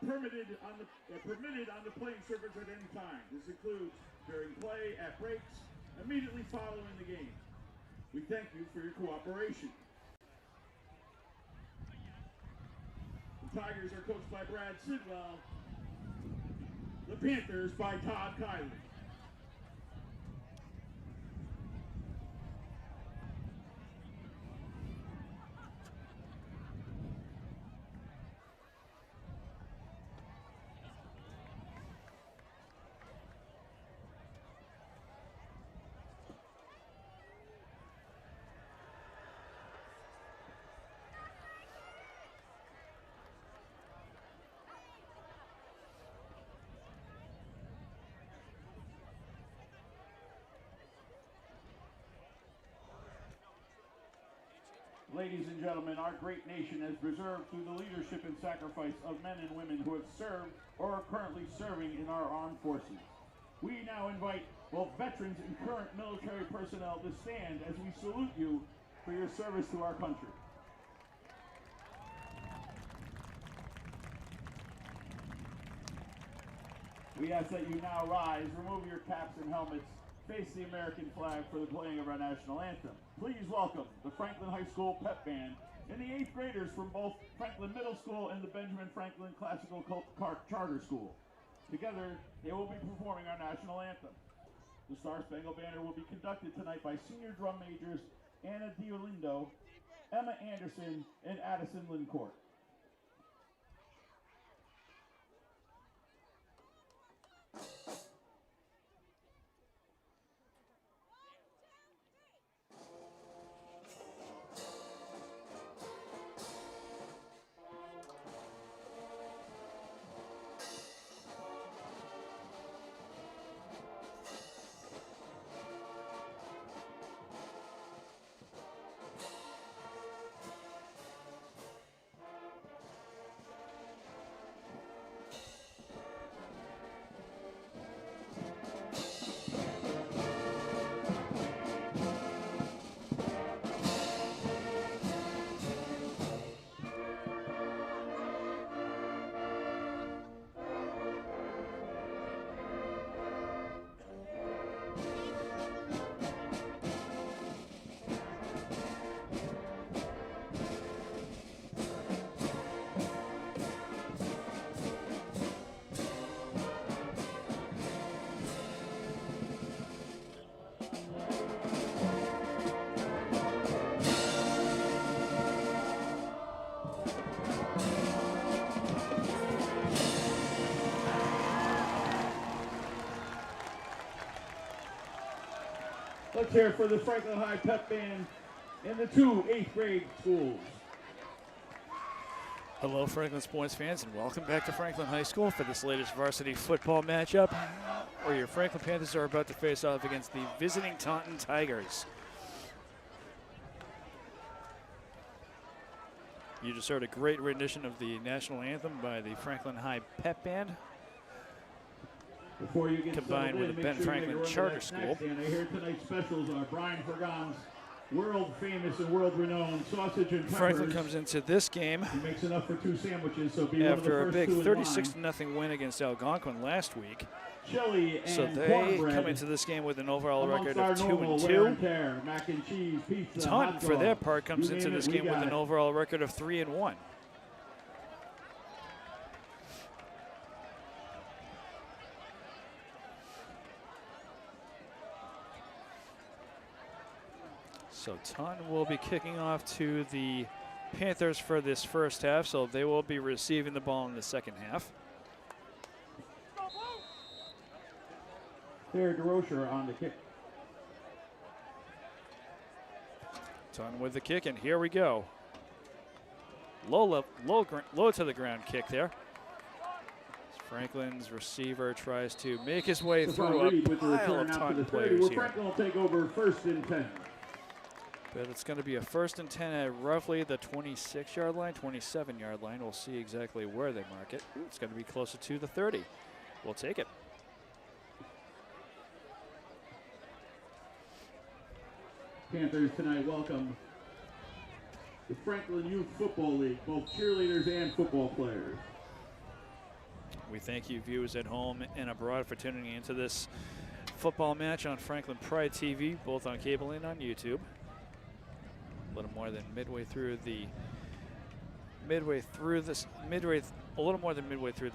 permitted on the playing surface at any time. This includes during play, at breaks, immediately following the game. We thank you for your cooperation. The Tigers are coached by Brad Sidwell. The Panthers by Todd Kiley. Ladies and gentlemen, our great nation has preserved through the leadership and sacrifice of men and women who have served or are currently serving in our armed forces. We now invite both veterans and current military personnel to stand as we salute you for your service to our country. We ask that you now rise, remove your caps and helmets, face the American flag for the playing of our national anthem. Please welcome the Franklin High School Pep Band and the 8th graders from both Franklin Middle School and the Benjamin Franklin Classical Charter School. Together, they will be performing our national anthem. The Star Spangled Banner will be conducted tonight by senior drum majors Anna Diolindo, Emma Anderson, and Addison Lincourt. Let's hear it for the Franklin High Pep Band and the 2 8th grade schools. Hello, Franklin sports fans, and welcome back to Franklin High School for this latest varsity football matchup, where your Franklin Panthers are about to face off against the visiting Taunton Tigers. You just heard a great rendition of the national anthem by the Franklin High Pep Band, Before you get combined with the Ben Franklin Charter School. I hear tonight's specials are Brian Fergon's world famous and world renowned sausage and peppers. Franklin comes into this game he makes enough for 2 sandwiches, so be after one of the a first big 2 in line. 36-0 win against Algonquin last week. Chili and So they cornbread come into this game with an overall amongst record of our normal 2-2. wear and tear, mac and cheese, pizza, Taunton, hot for their dogs. part, comes You into name this it, we game with got an it. overall record of 3-1. So Taunton will be kicking off to the Panthers for this first half, so they will be receiving the ball in the second half. There, DeRocher on the kick. Taunton with the kick, and here we go. Low to the ground kick there. Franklin's receiver tries to make his way through a pile of Taunton players here. Franklin will take over 1st and 10. But it's going to be a 1st and 10 at roughly the 26-yard line, 27-yard line. We'll see exactly where they mark it. It's going to be closer to the 30. We'll take it. Panthers tonight welcome the Franklin Youth Football League, both cheerleaders and football players. we thank you viewers at home and abroad for tuning into this football match on Franklin Pride TV, both on cable and on YouTube. A little more than midway through the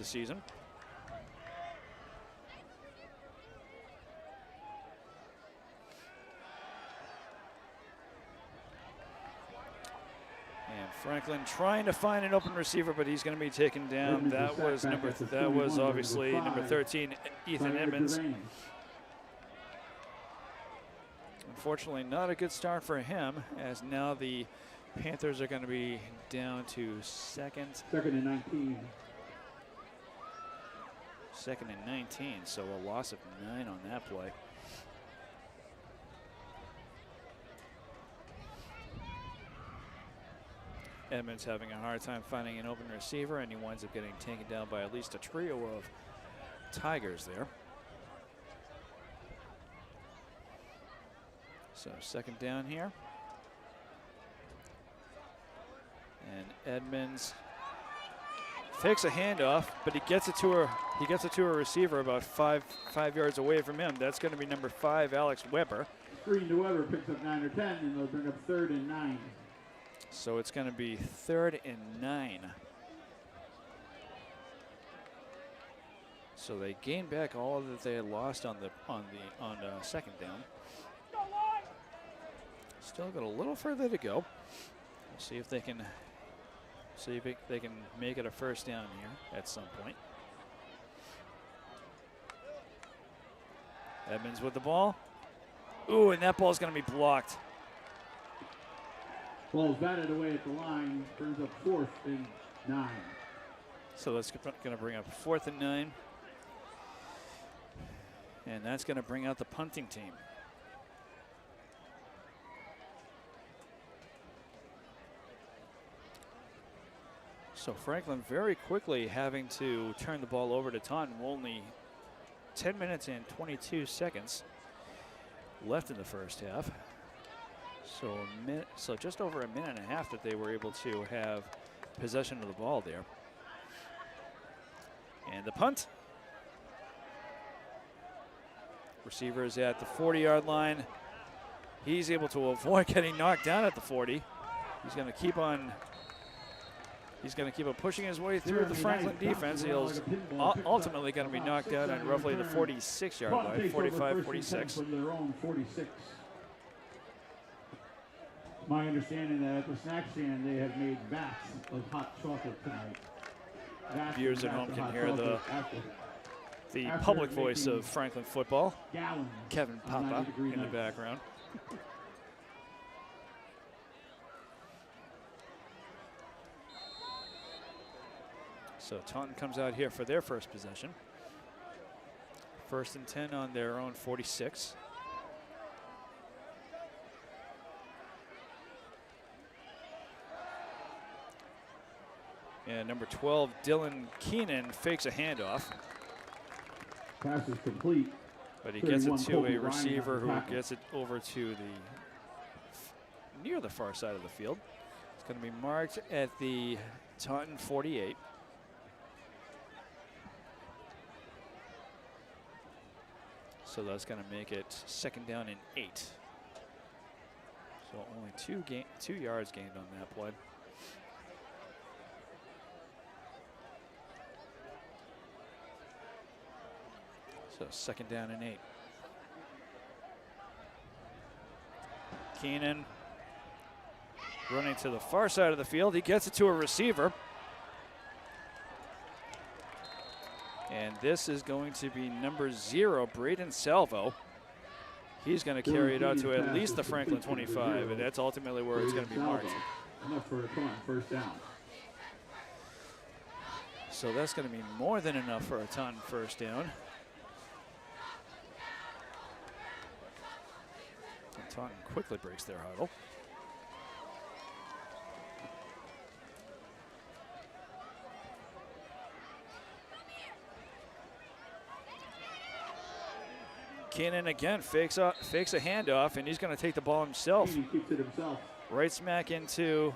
season. And Franklin trying to find an open receiver, but he's going to be taken down. That was obviously number 13, Ethan Edmonds. Unfortunately, not a good start for him, as now the Panthers are going to be down to second. Second and 19. Second and 19, so a loss of 9 on that play. Edmonds having a hard time finding an open receiver, and he winds up getting taken down by at least a trio of Tigers there. So second down here. And Edmonds fakes a handoff, but he gets it to a receiver about five yards away from him. That's going to be number 5, Alex Weber. Screen to Weber, picks up 9 or 10, and they'll bring up 3rd and 9. So it's going to be 3rd and 9. So they gain back all that they had lost on second down. Still got a little further to go. We'll see if they can make it a first down here at some point. Edmonds with the ball. Ooh, and that ball's going to be blocked. Ball's batted away at the line, brings up 4th and 9. So that's going to bring up 4th and 9. And that's going to bring out the punting team. So Franklin very quickly having to turn the ball over to Taunton. Only 10 minutes and 22 seconds left in the first half. So just over a minute and a half that they were able to have possession of the ball there. And the punt. Receiver is at the 40-yard line. He's able to avoid getting knocked down at the 40. He's going to keep on pushing his way through the Franklin defense. He's ultimately going to be knocked out on roughly the 46-yard line, 45-46. My understanding that at the snack stand they have made vats of hot chocolate tonight. Viewers at home can hear the public voice of Franklin football, Kevin Papa, in the background. So Taunton comes out here for their first possession. 1st and 10 on their own 46. And number 12, Dylan Keenan, fakes a handoff. Pass is complete. But he gets it to a receiver who gets it over to near the far side of the field. It's going to be marked at the Taunton 48. So that's going to make it 2nd down and 8. So only 2 yards gained on that play. So 2nd down and 8. Keenan running to the far side of the field. He gets it to a receiver. And this is going to be number 0, Braden Salvo. He's going to carry it out to at least the Franklin 25, and that's ultimately where it's going to be marked. Enough for a first down. So that's going to be more than enough for a Taunton first down. And Taunton quickly breaks their huddle. Keenan again fakes a handoff, and he's going to take the ball himself. He keeps it himself. Right smack into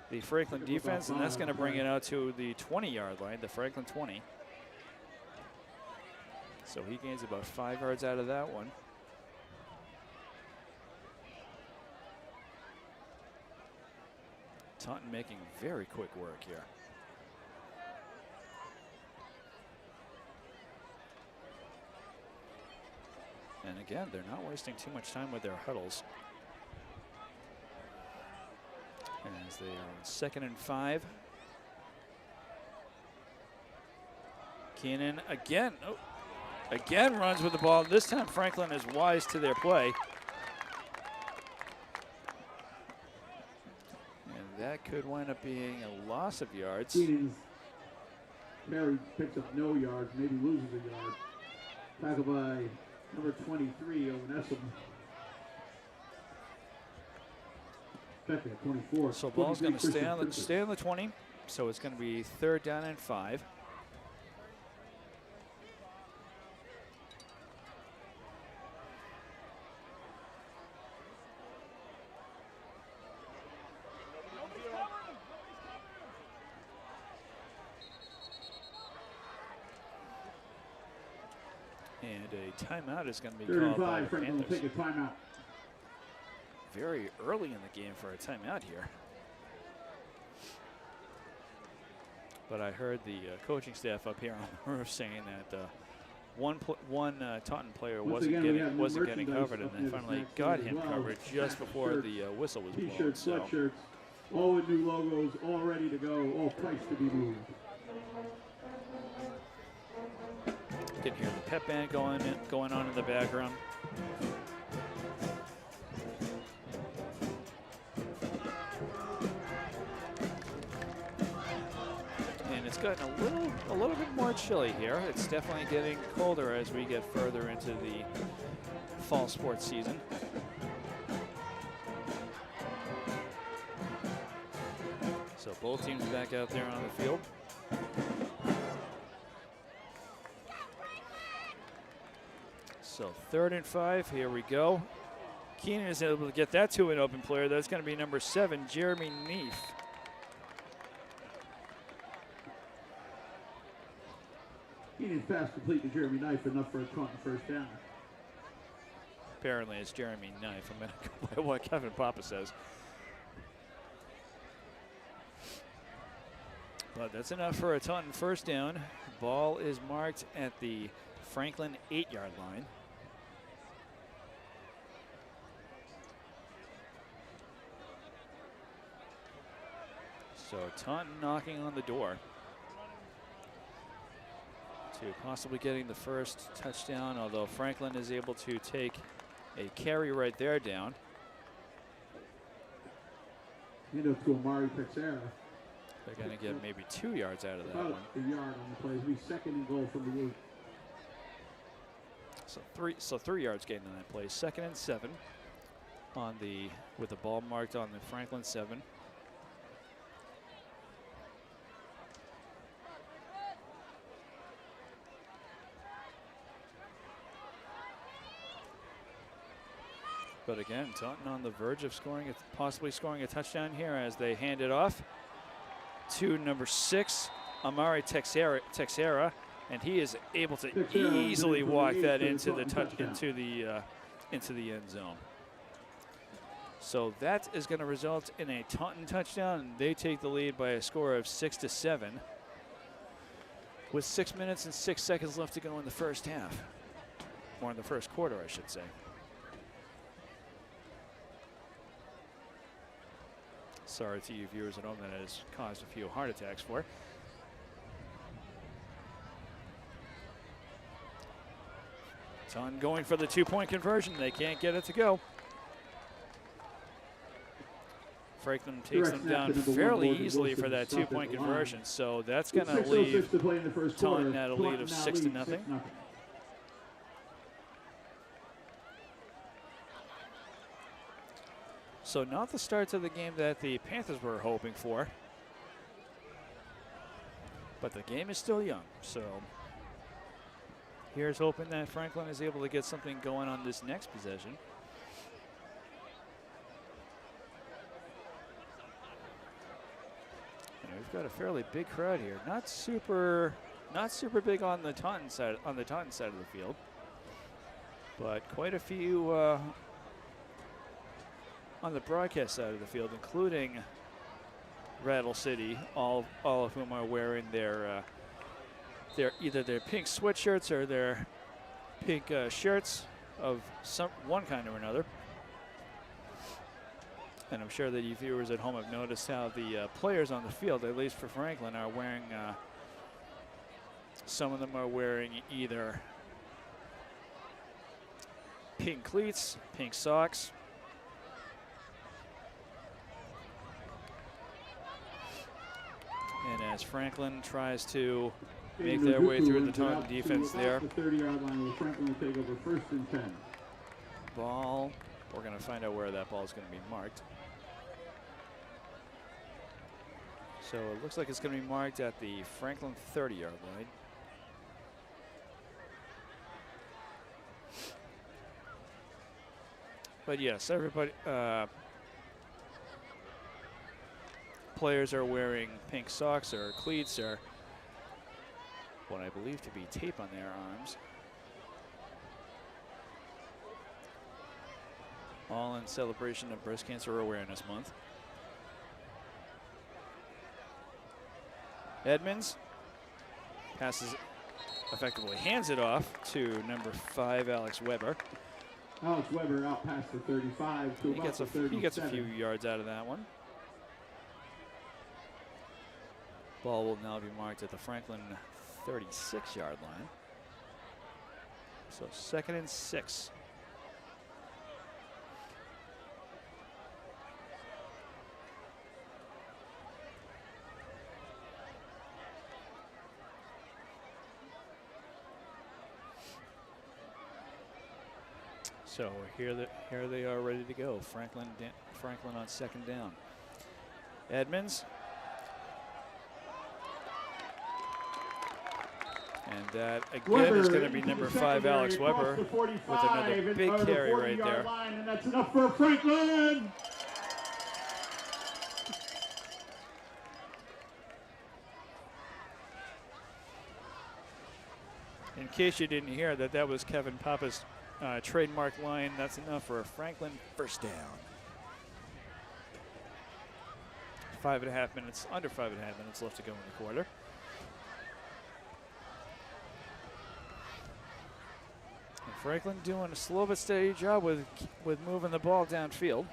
the Franklin defense, and that's going to bring it out to the 20-yard line, the Franklin 20. So he gains about 5 yards out of that one. Taunton making very quick work here. And again, they're not wasting too much time with their huddles. As they are on 2nd and 5. Keenan again, again runs with the ball. This time Franklin is wise to their play. And that could wind up being a loss of yards. Keenan's carry picks up no yards, maybe loses a yard. Tackled by number 23, Owen. At 24. So ball's going to stay on the 20. So it's going to be 3rd down and 5. And a timeout is going to be called by the Panthers. Take a timeout. Very early in the game for a timeout here. But I heard the coaching staff up here on the roof saying that one Taunton player wasn't getting covered, and they finally got him covered just before the whistle was blown. T-shirts, sweatshirts, all with new logos, all ready to go, all priced to be moved. You can hear the pep band going on in the background. It's gotten a little bit more chilly here. It's definitely getting colder as we get further into the fall sports season. So both teams back out there on the field. So 3rd and 5, here we go. Keenan is able to get that to an open player. That's going to be number 7, Jeremy Neef. Keenan's pass complete to Jeremy Knife, enough for a Taunton 1st down. Apparently it's Jeremy Knife. I'm going to go by what Kevin Papa says. But that's enough for a Taunton 1st down. Ball is marked at the Franklin 8-yard line. So Taunton knocking on the door to possibly getting the first touchdown, although Franklin is able to take a carry right there down. Hand up to Amari Texera. They're going to get maybe 2 yards out of that About one. a yard on the play. It'll be 2nd and goal from the 8. So 3 yards gained on that play. 2nd and 7 on with the ball marked on the Franklin 7. But again, Taunton on the verge of possibly scoring a touchdown here as they hand it off to number 6, Amari Texera, and he is able to easily walk that into the end zone. So that is going to result in a Taunton touchdown. They take the lead by a score of 6-7, with 6 minutes and 6 seconds left to go in the first half, or in the first quarter, I should say. Sorry to you viewers at home that has caused a few heart attacks for. Taunton going for the 2-point conversion. They can't get it to go. Franklin takes them down fairly easily for that 2-point conversion. So that's going to leave Taunton at a lead of 6-0. So not the start to the game that the Panthers were hoping for. But the game is still young. So here's hoping that Franklin is able to get something going on this next possession. And we've got a fairly big crowd here. Not Not super big on the Taunton side of the field, but quite a few on the broadcast side of the field, including Rattle City, all of whom are wearing their either their pink sweatshirts or their pink shirts of one kind or another. And I'm sure that you viewers at home have noticed how the players on the field, at least for Franklin, are wearing. Some of them are wearing either pink cleats, pink socks. And as Franklin tries to make their way through the Taunton defense there. The 30-yard line will Franklin take over 1st and 10. Ball, we're going to find out where that ball is going to be marked. So it looks like it's going to be marked at the Franklin 30-yard line. But yes, everybody, players are wearing pink socks or cleats or what I believe to be tape on their arms. All in celebration of Breast Cancer Awareness Month. Edmonds passes, effectively hands it off to number 5, Alex Weber. Alex Weber out past the 35 to about the 37. He gets a few yards out of that one. Ball will now be marked at the Franklin 36-yard line. So 2nd and 6. So here they are ready to go. Franklin on 2nd down. Edmonds. And that again is going to be number 5, Alex Weber, with another big carry right there. And that's enough for Franklin. In case you didn't hear that was Kevin Papa's trademark line. That's enough for a Franklin 1st down. 5.5 minutes, under 5.5 minutes left to go in the quarter. And Franklin doing a slow but steady job with moving the ball downfield.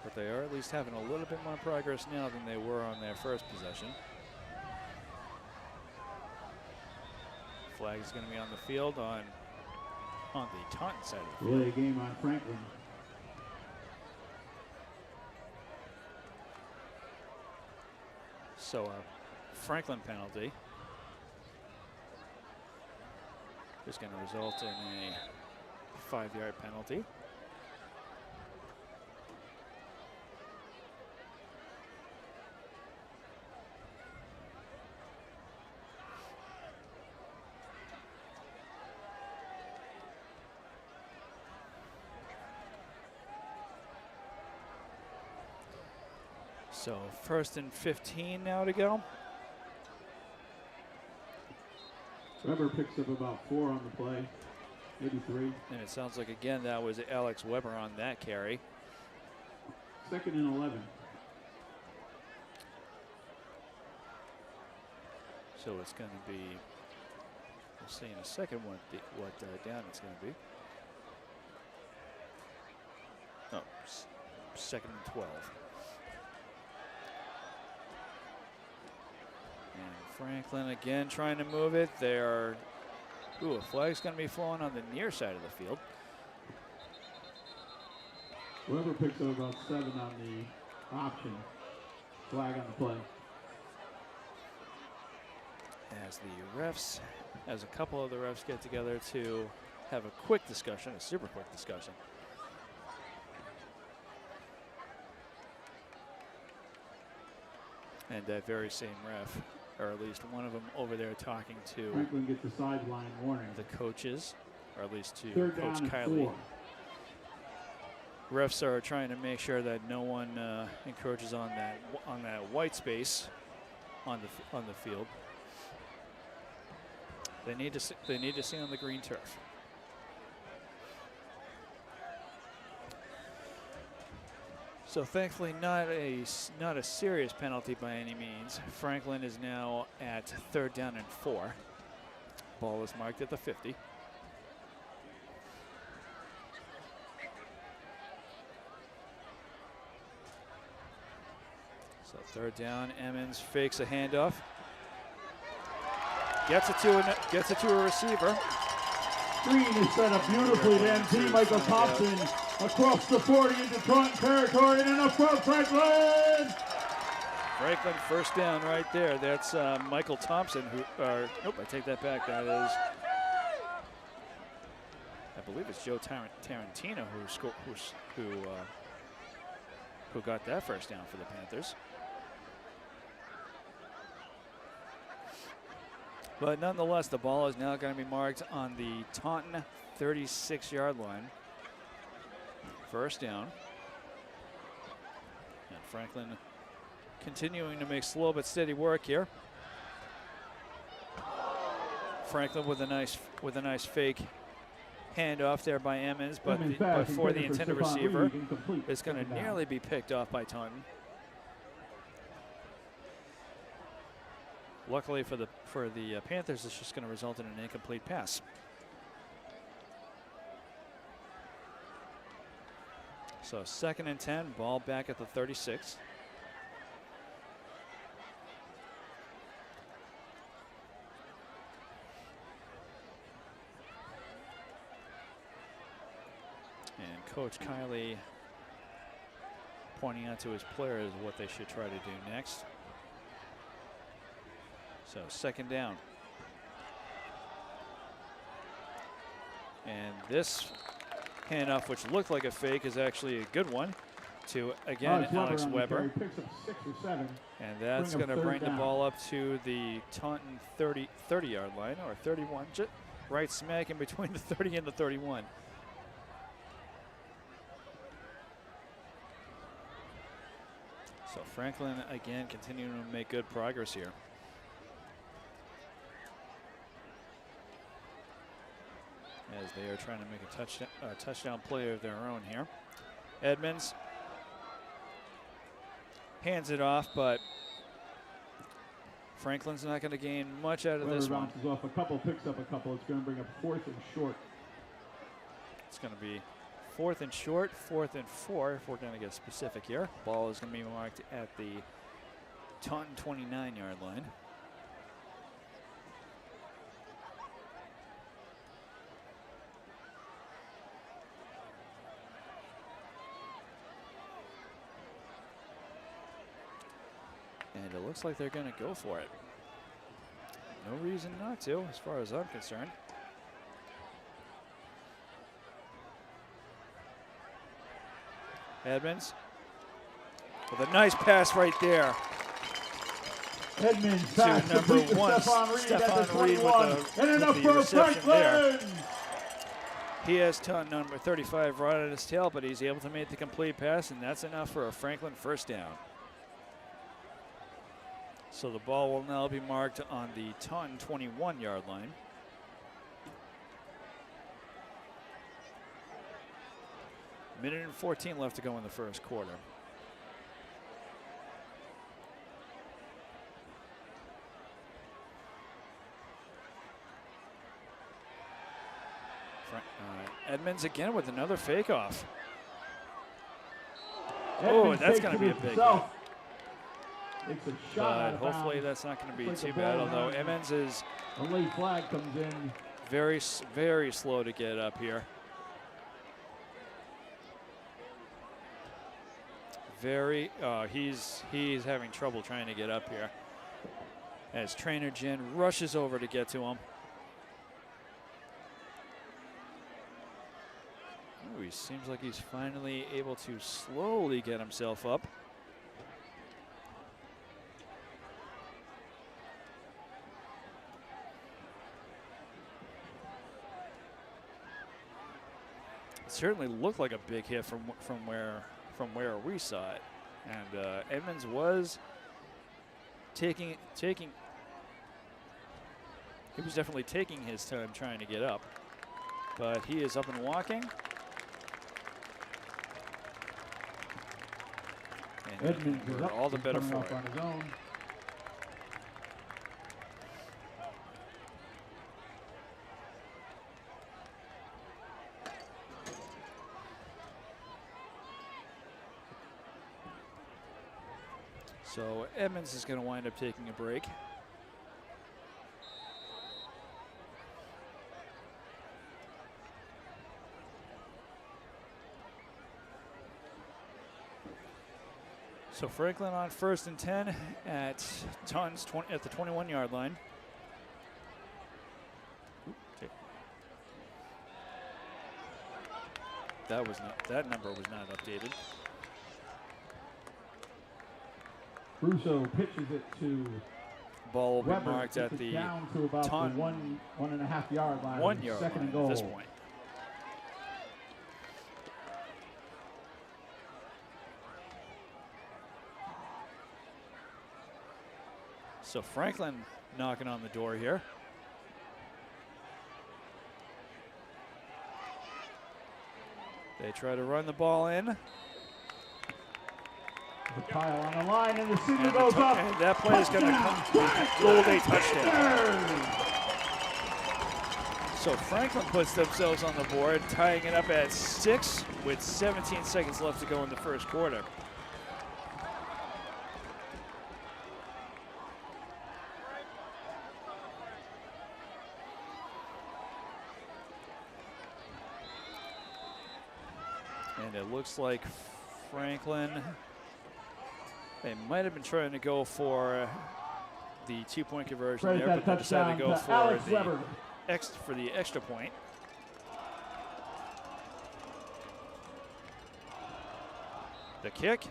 But they are at least having a little bit more progress now than they were on their first possession. Flag is going to be on the field on the Taunton side of the field. Delay game on Franklin. So a Franklin penalty is going to result in a 5-yard penalty. So 1st and 15 now to go. Weber picks up about 4 on the play, maybe 3. And it sounds like, again, that was Alex Weber on that carry. 2nd and 11. So it's going to be, we'll see in a second what down it's going to be. Oh, 2nd and 12. And Franklin again trying to move it. A flag's going to be flowing on the near side of the field. Weber picks up about 7 on the option. Flag on the play. As a couple of the refs get together to have a quick discussion, a super quick discussion. And that very same ref, or at least one of them over there talking to Franklin gets the sideline warning. The coaches, or at least to 3rd Coach down Kiley. Refs are trying to make sure that no one encroaches on that white space on the field. They need to see on the green turf. So thankfully, not a serious penalty by any means. Franklin is now at 3rd down and 4. Ball is marked at the 50. So 3rd down, Emmons fakes a handoff. Gets it to a receiver. Screen is set up beautifully to MT. Michael Thompson across the 40 into Taunton territory and enough for Franklin. Franklin 1st down right there. That's Michael Thompson nope, I take that back. That is, I believe it's Joe Tarantino who got that 1st down for the Panthers. But nonetheless, the ball is now going to be marked on the Taunton 36-yard line. 1st down. And Franklin continuing to make slow but steady work here. Franklin with a nice fake handoff there by Emmons, but for the intended receiver, it's going to nearly be picked off by Taunton. Luckily for the Panthers, it's just going to result in an incomplete pass. So 2nd and 10, ball back at the 36. And Coach Kiley pointing out to his players what they should try to do next. So 2nd down. And this handoff, which looked like a fake, is actually a good one to, again, Alex Weber. Picks up 6 or 7. And that's going to bring the ball up to the Taunton 30-yard line, or 31, right smack in between the 30 and the 31. So Franklin, again, continuing to make good progress here. As they are trying to make a touchdown play of their own here. Edmonds hands it off, but Franklin's not going to gain much out of this one. Bounces off a couple, picks up a couple. It's going to bring up 4th and short. It's going to be 4th and short, 4th and 4 if we're going to get specific here. Ball is going to be marked at the Taunton 29-yard line. And it looks like they're going to go for it. No reason not to, as far as I'm concerned. Edmonds with a nice pass right there. Edmonds to number 1, Stephon Reed with the reception there. He has Taunton number 35 right at his tail, but he's able to make the complete pass, and that's enough for a Franklin 1st down. So the ball will now be marked on the Taunton 21-yard line. Minute and 14 left to go in the 1st quarter. Edmonds again with another fake off. Oh, that's going to be a big one. Takes a shot, but hopefully that's not going to be too bad, although Emmons is a late flag comes in. Very, very slow to get up here. He's having trouble trying to get up here as trainer Jen rushes over to get to him. Ooh, he seems like he's finally able to slowly get himself up. certainly looked like a big hit from where we saw it, and Edmonds was taking. He was definitely taking his time trying to get up, but he is up and walking. And Edmonds is up. All the better for it. On his own. So Edmonds is going to wind up taking a break. So Franklin on 1st and 10 at Taunton's at the 21-yard line. That number was not updated. Russo pitches it to Ball will be Weber, marked at the down to about Taunton the 1.5 yard line. 1 yard second line and goal. at this point. So Franklin knocking on the door here. They try to run the ball in. The pile on the line, and the senior goes up. And that play is going to come goal day touchdown. So Franklin puts themselves on the board, tying it up at 6 with 17 seconds left to go in the first quarter. And it looks like Franklin, they might have been trying to go for the 2-point conversion there, but they decided to go for the extra point. The kick.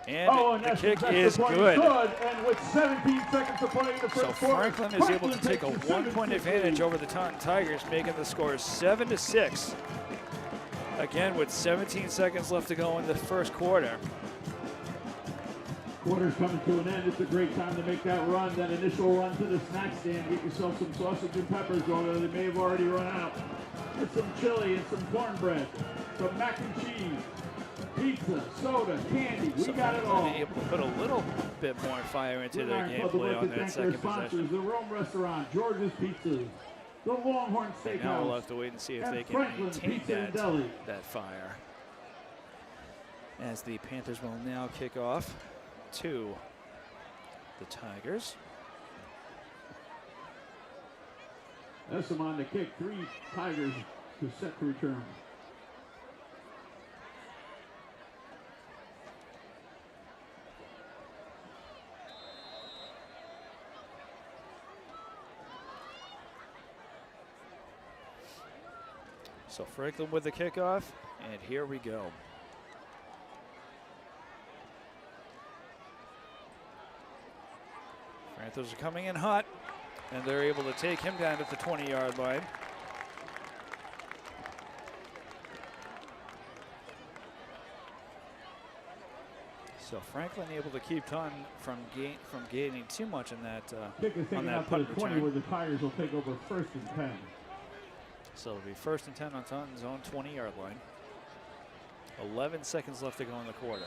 And the kick is good. And with 17 seconds to play in the first quarter, Franklin is able to take a 1-point advantage over the Taunton Tigers, making the score 7-6. Again, with 17 seconds left to go in the first quarter. Quarter's coming to an end. It's a great time to make that run, that initial run to the snack stand. Get yourself some sausage and peppers, although they may have already run out. Get some chili and some cornbread, some mac and cheese, pizza, soda, candy. We got it all. Able to put a little bit more fire into their gameplay on that second possession. The Rome Restaurant, George's Pizzas, the Longhorn Steakhouse. Now we'll have to wait and see if they can maintain that fire. As the Panthers will now kick off to the Tigers. Essom on the kick. 3 Tigers to set to return. So Franklin with the kickoff, and here we go. Panthers are coming in hot, and they're able to take him down at the 20-yard line. So Franklin able to keep Taunton from gaining too much in that on that punt return. 20 where the Tigers will take over 1st and 10. So it'll be 1st and 10 on Taunton's own 20-yard line. 11 seconds left to go in the quarter.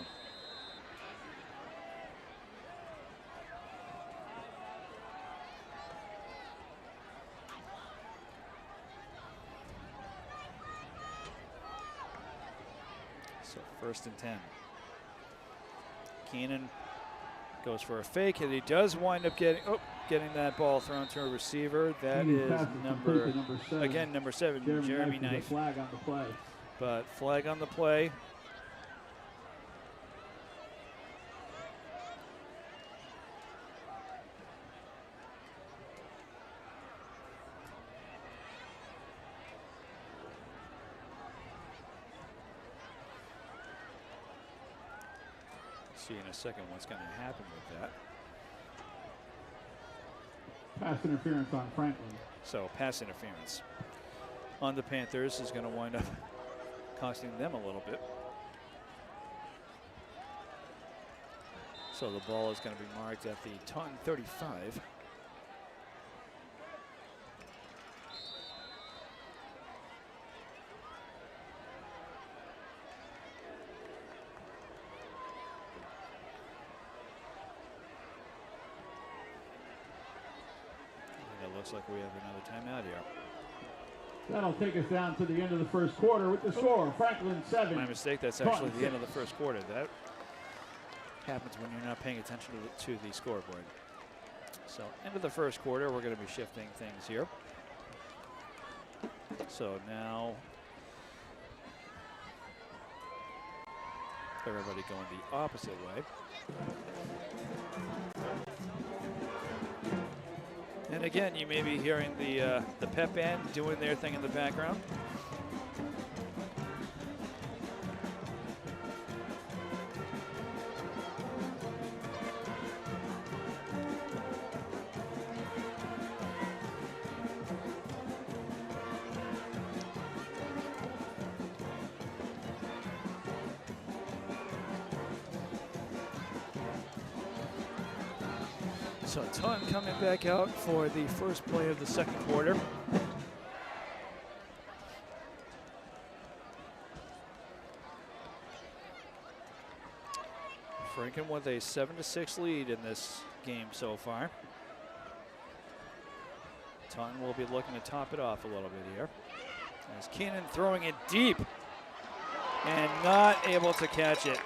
So 1st and 10. Keenan goes for a fake, and he does wind up getting that ball thrown to a receiver. That is number 7, Jeremy Knife. Flag on the play. But flag on the play. See in a second what's going to happen with that. Pass interference on Franklin. So pass interference on the Panthers is going to wind up costing them a little bit. So the ball is going to be marked at the Taunton 35. Looks like we have another timeout here. That'll take us down to the end of the first quarter with the score, Franklin 7. My mistake, that's actually the end of the first quarter. That happens when you're not paying attention to the scoreboard. So end of the first quarter, we're going to be shifting things here. So now everybody going the opposite way. And again, you may be hearing the pep band doing their thing in the background. So Taunton coming back out for the first play of the second quarter. Franklin with a 7-6 lead in this game so far. Taunton will be looking to top it off a little bit here. As Keenan throwing it deep and not able to catch it.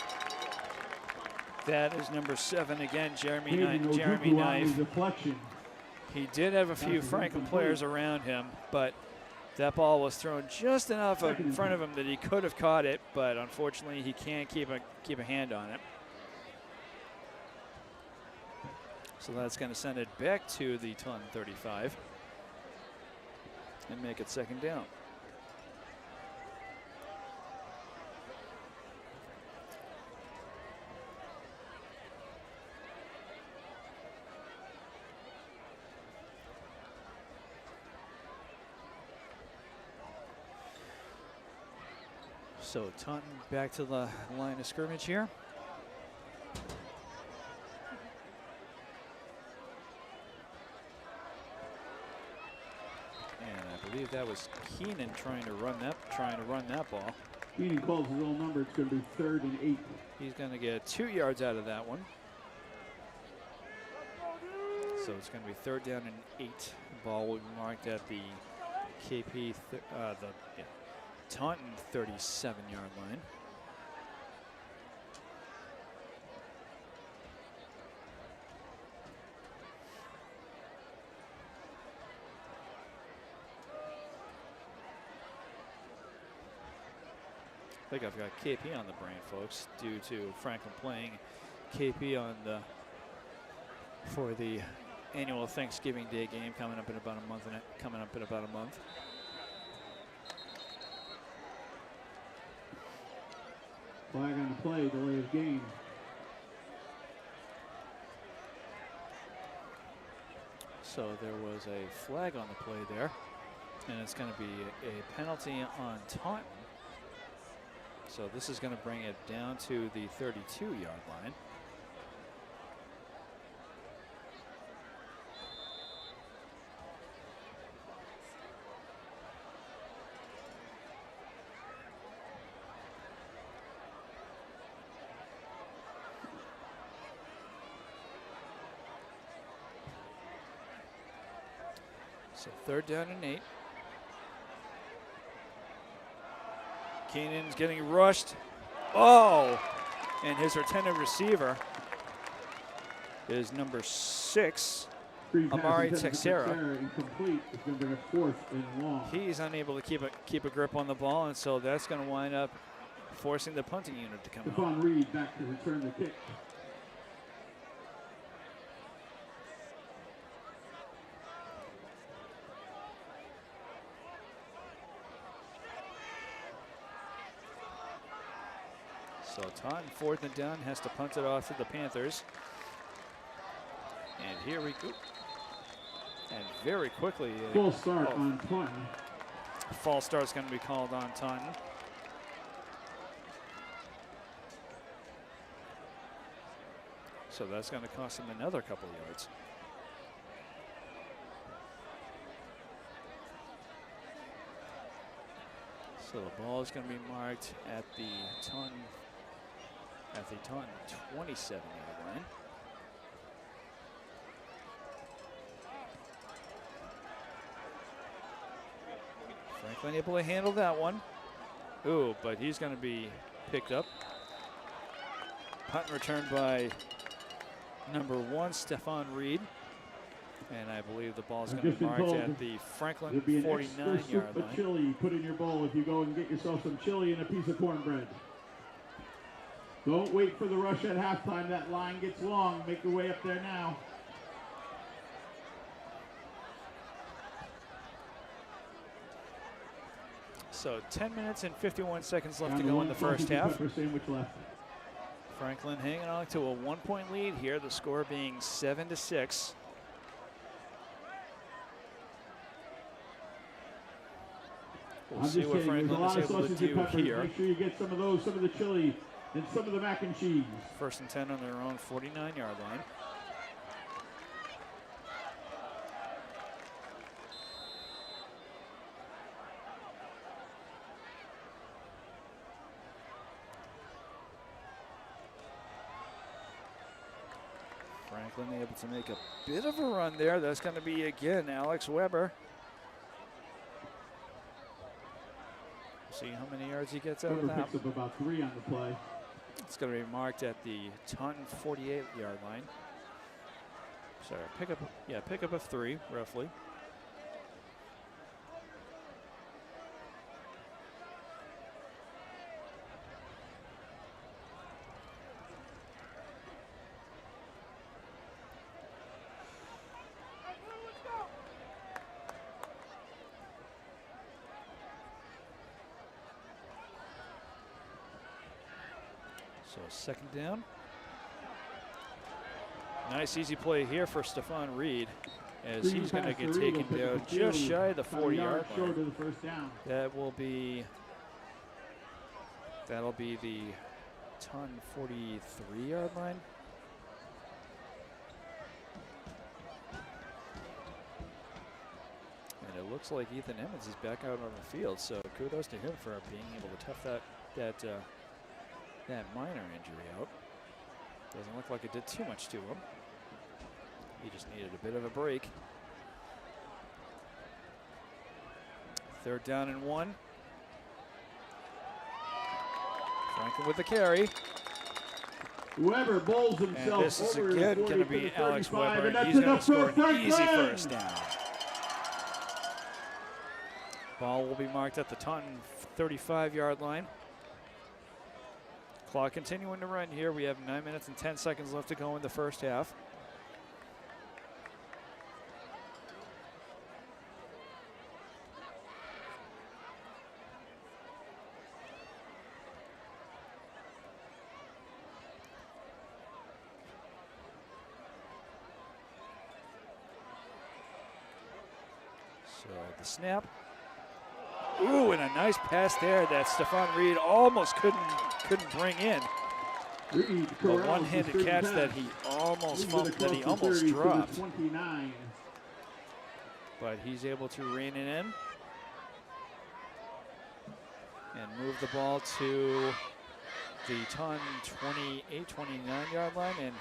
That is number 7 again, Jeremy Knife. He did have a few Franklin players around him, but that ball was thrown just enough in front of him that he could have caught it, but unfortunately he can't keep a hand on it. So that's going to send it back to the Taunton 35 and make it second down. So Taunton back to the line of scrimmage here. And I believe that was Keenan trying to run that ball. Keenan calls his own number. It's going to be 3rd and 8. He's going to get 2 yards out of that one. So it's going to be 3rd down and 8. The ball will be marked at the KP, Taunton 37-yard line. I think I've got KP on the brain, folks, due to Franklin playing KP on for the annual Thanksgiving Day game coming up in about a month. Flag on the play, delay of game. So there was a flag on the play there, and it's going to be a penalty on Taunton. So this is going to bring it down to the 32-yard line. So 3rd down and 8. Keenan's getting rushed. Oh, and his returning receiver is number 6, Amari Texera. Incomplete. It's going to be a 4th and long. He's unable to keep a grip on the ball, and so that's going to wind up forcing the punting unit to come out. Stephon Reed back to return the kick. So Taunton 4th and down has to punt it off to the Panthers. And here we go. And very quickly. Full start on Taunton. False start is going to be called on Taunton. So that's going to cost him another couple yards. So the ball is going to be marked at the Taunton 27-yard line. Franklin able to handle that one. Ooh, but he's going to be picked up. Punt returned by number 1, Stephon Reed. And I believe the ball is going to be marked at the Franklin 49-yard line. Chili you put in your bowl if you go and get yourself some chili and a piece of cornbread. Don't wait for the rush at halftime. That line gets long. Make your way up there now. So 10 minutes and 51 seconds left to go in the first half. Franklin hanging on to a 1-point lead here, the score being 7-6. We'll see what Franklin is able to do here. Make sure you get some of those, some of the chili, and some of the mac and cheese. First and 10 on their own 49-yard line. Franklin able to make a bit of a run there. That's going to be, again, Alex Weber. See how many yards he gets out of that. Picks up about 3 on the play. It's going to be marked at the Taunton 48-yard line. Sorry, pick up of 3, roughly. So second down. Nice easy play here for Stephon Reed as he's going to get taken down just shy of the 40-yard line. That'll be the Taunton 43-yard line. And it looks like Ethan Emmons is back out on the field, so kudos to him for being able to tough that minor injury out. Doesn't look like it did too much to him. He just needed a bit of a break. Third down and 1. Franklin with the carry. Weber bowls himself. And this is over again going to be Alex Weber, and he's going to score an easy first down. Ball will be marked at the Taunton 35-yard line. Clock continuing to run here. We have 9 minutes and 10 seconds left to go in the first half. So the snap. Ooh, and a nice pass there that Stephon Reed almost couldn't bring in. A one-handed catch that he almost dropped. 29. But he's able to rein it in and move the ball to the Taunton 28, 29-yard line, and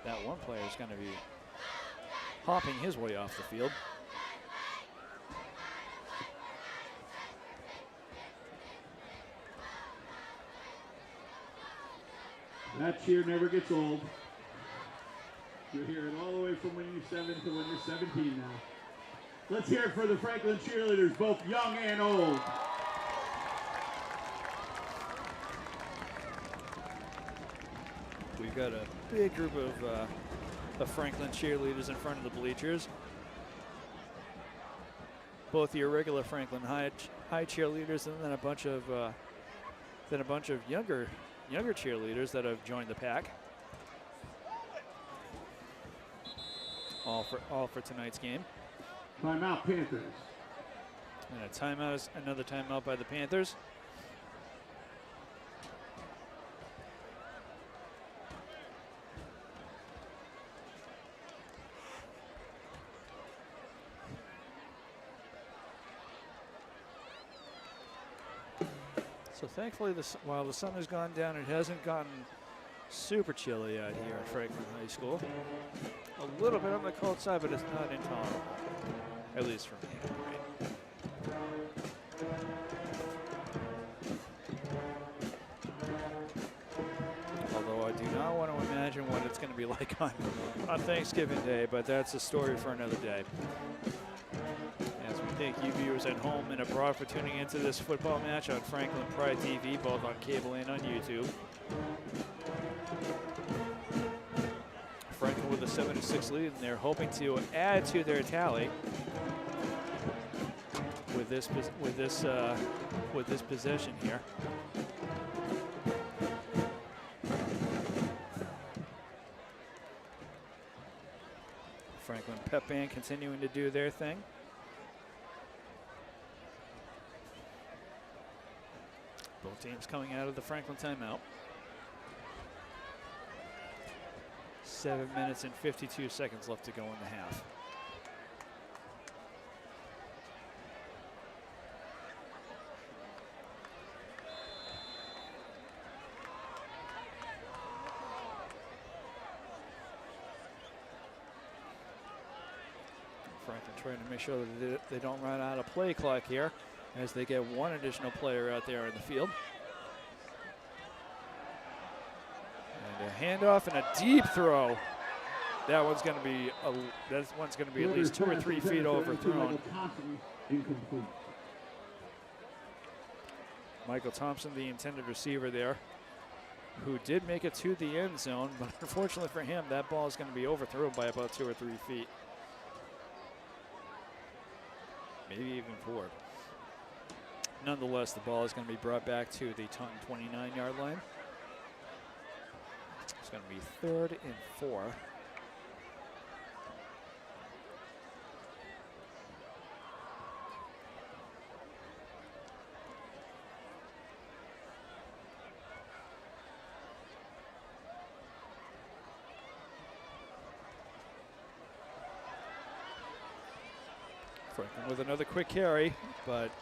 that one player is going to be hopping his way off the field. That cheer never gets old. You hear it all the way from when you're 7 to when you're 17 now. Let's hear it for the Franklin cheerleaders, both young and old. We've got a big group of Franklin cheerleaders in front of the bleachers. Both your regular Franklin High cheerleaders, and then a bunch of younger cheerleaders that have joined the pack. All for tonight's game. Timeout, Panthers. And a timeout is another timeout by the Panthers. So thankfully, while the sun has gone down, it hasn't gotten super chilly out here at Franklin High School. A little bit on the cold side, but it's not intolerable, at least for me. Right? Although I do not want to imagine what it's going to be like on Thanksgiving Day, but that's a story for another day. As we thank you viewers at home and abroad for tuning into this football match on Franklin Pride TV, both on cable and on YouTube. Franklin with a 7-6 lead, and they're hoping to add to their tally with this possession here. Franklin Pep Band continuing to do their thing. Both teams coming out of the Franklin timeout. 7 minutes and 52 seconds left to go in the half. Franklin trying to make sure that they don't run out of play clock here as they get one additional player out there in the field. And a handoff and a deep throw. That one's going to be at least 2 or 3 feet overthrown. Michael Thompson, the intended receiver there, who did make it to the end zone, but unfortunately for him, that ball is going to be overthrown by about 2 or 3 feet. Maybe even 4. Nonetheless, the ball is going to be brought back to the Taunton 29-yard line. It's going to be 3rd and 4. Franklin with another quick carry, but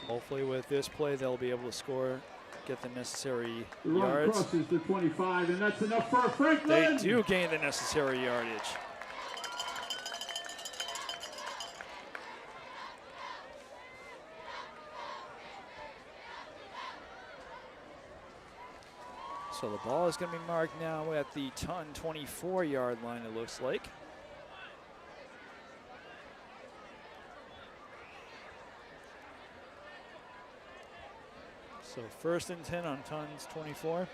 hopefully with this play they'll be able to score, get the necessary yards. Crosses the 25, and that's enough for Franklin. They do gain the necessary yardage. So the ball is going to be marked now at the Taunton 24-yard line, it looks like. So 1st and 10 on Taunton's 24.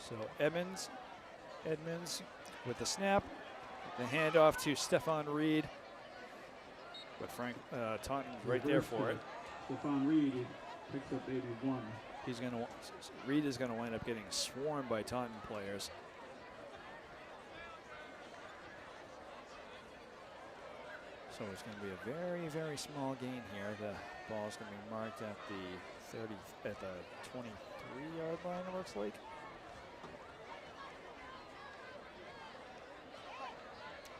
So Edmonds with the snap, the handoff to Stephon Reed. But Taunton right there for it. Stephon Reed picks up 81. Reed is going to wind up getting swarmed by Taunton players. So it's going to be a very, very small gain here. The ball is going to be marked at the 23-yard line, it looks like.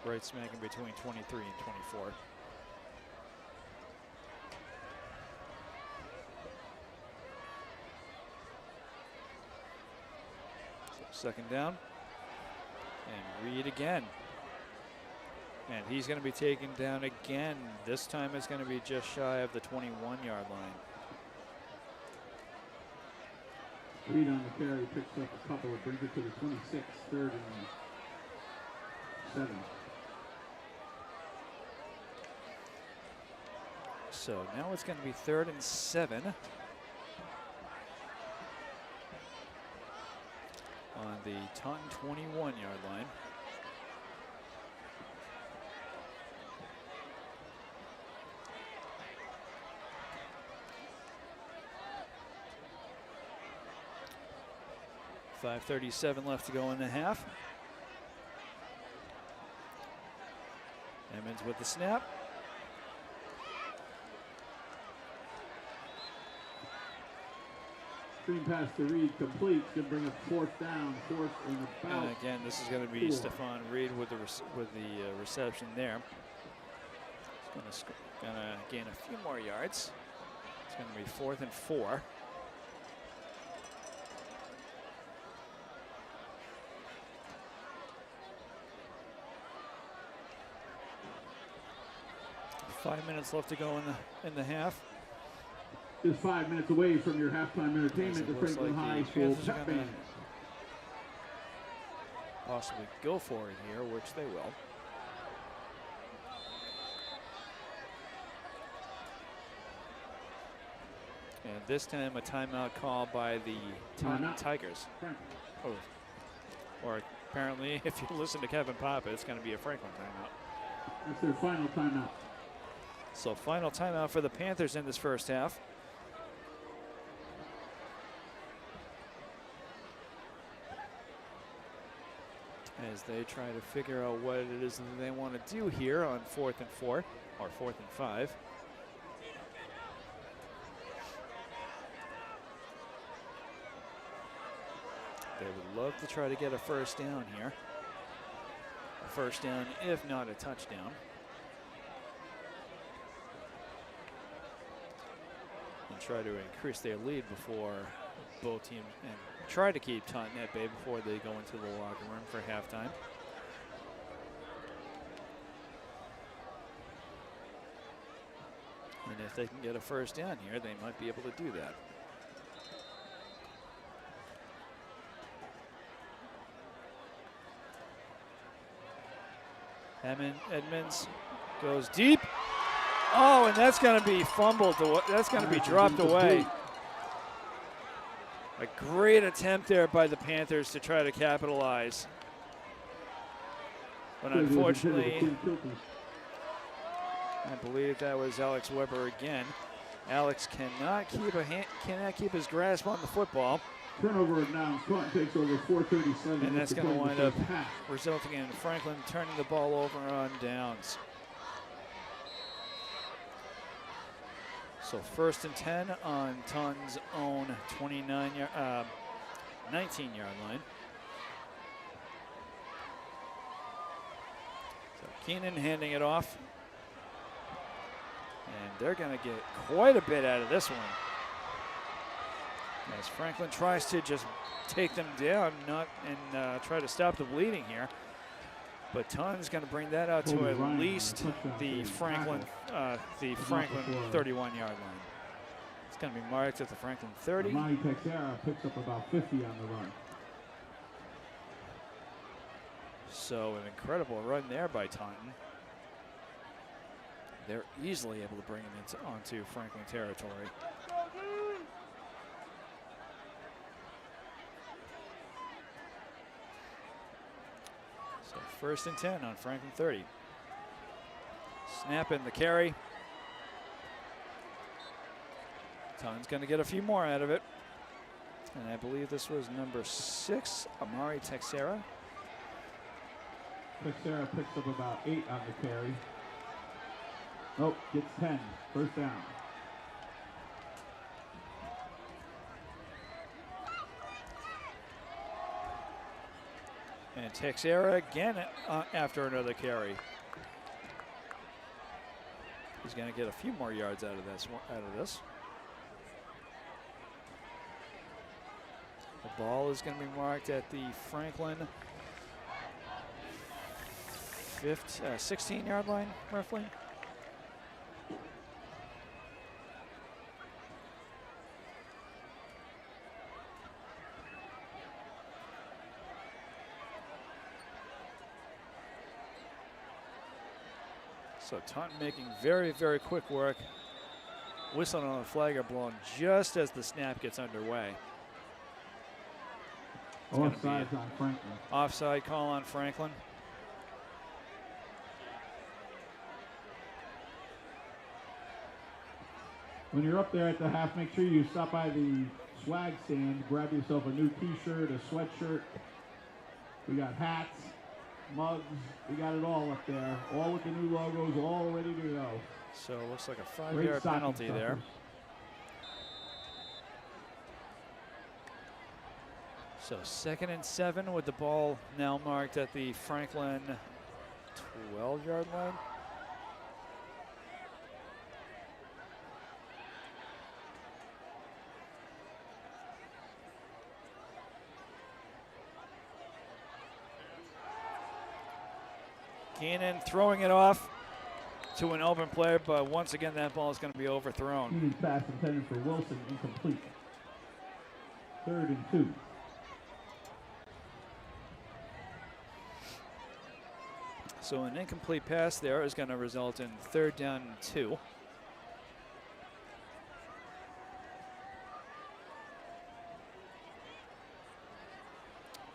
Right smack in between 23 and 24. So 2nd down. And Reed again. And he's going to be taken down again. This time it's going to be just shy of the 21-yard line. Reed on the carry picks up a couple. It brings it to the 26, 3rd and 7. So now it's going to be 3rd and 7. On the Taunton 21-yard line. .537 left to go in the half. Emmons with the snap. Screen pass to Reed, complete. It's going to bring up fourth down, fourth and about. And again, this is going to be Stephon Reed with the reception there. He's going to gain a few more yards. It's going to be 4th and 4. Five minutes left to go in the half. Just 5 minutes away from your halftime entertainment, the Franklin High School Pep Band. Possibly go for it here, which they will. And this time a timeout call by the Taunton Tigers. Oh. Or apparently, if you listen to Kevin Papa, it's going to be a Franklin timeout. That's their final timeout. So final timeout for the Panthers in this first half. As they try to figure out what it is that they want to do here on 4th and 4, or 4th and 5. They would love to try to get a first down here. A first down, if not a touchdown. And try to increase their lead before both teams, and try to keep Taunton at bay before they go into the locker room for halftime. And if they can get a first down here, they might be able to do that. Edmonds goes deep. Oh, and that's going to be fumbled. That's going to be dropped away. A great attempt there by the Panthers to try to capitalize. But unfortunately, I believe that was Alex Weber again. Alex cannot keep his grasp on the football. Turnover of downs. Taunton takes over 4:37. And that's going to wind up resulting in Franklin turning the ball over on downs. So 1st and 10 on Taunton's own 19-yard line. So Keenan handing it off. And they're going to get quite a bit out of this one. As Franklin tries to just take them down and try to stop the bleeding here. But Taunton's going to bring that out to at least the Franklin 31-yard line. It's going to be marked at the Franklin 30. Monty Texera picks up about 50 on the run. So an incredible run there by Taunton. They're easily able to bring him onto Franklin territory. So 1st and 10 on Franklin 30. Snap in the carry. Taunton's going to get a few more out of it. And I believe this was number 6, Amari Texera. Texera picks up about 8 on the carry. Oh, gets 10. First down. And Texera again after another carry. He's going to get a few more yards out of this. The ball is going to be marked at the Franklin 16-yard line, roughly. So Taunton making very, very quick work. Whistling on the flag are blown just as the snap gets underway. Offside on Franklin. Offside call on Franklin. When you're up there at the half, make sure you stop by the swag stand, grab yourself a new t-shirt, a sweatshirt. We got hats, mugs, we got it all up there. All with the new logos, all ready to go. So it looks like a 5-yard penalty there. So 2nd and 7 with the ball now marked at the Franklin 12-yard line. Keenan throwing it off to an open player, but once again that ball is going to be overthrown. Keenan's pass intended for Wilson, incomplete. 3rd and 2. So an incomplete pass there is going to result in 3rd down and 2.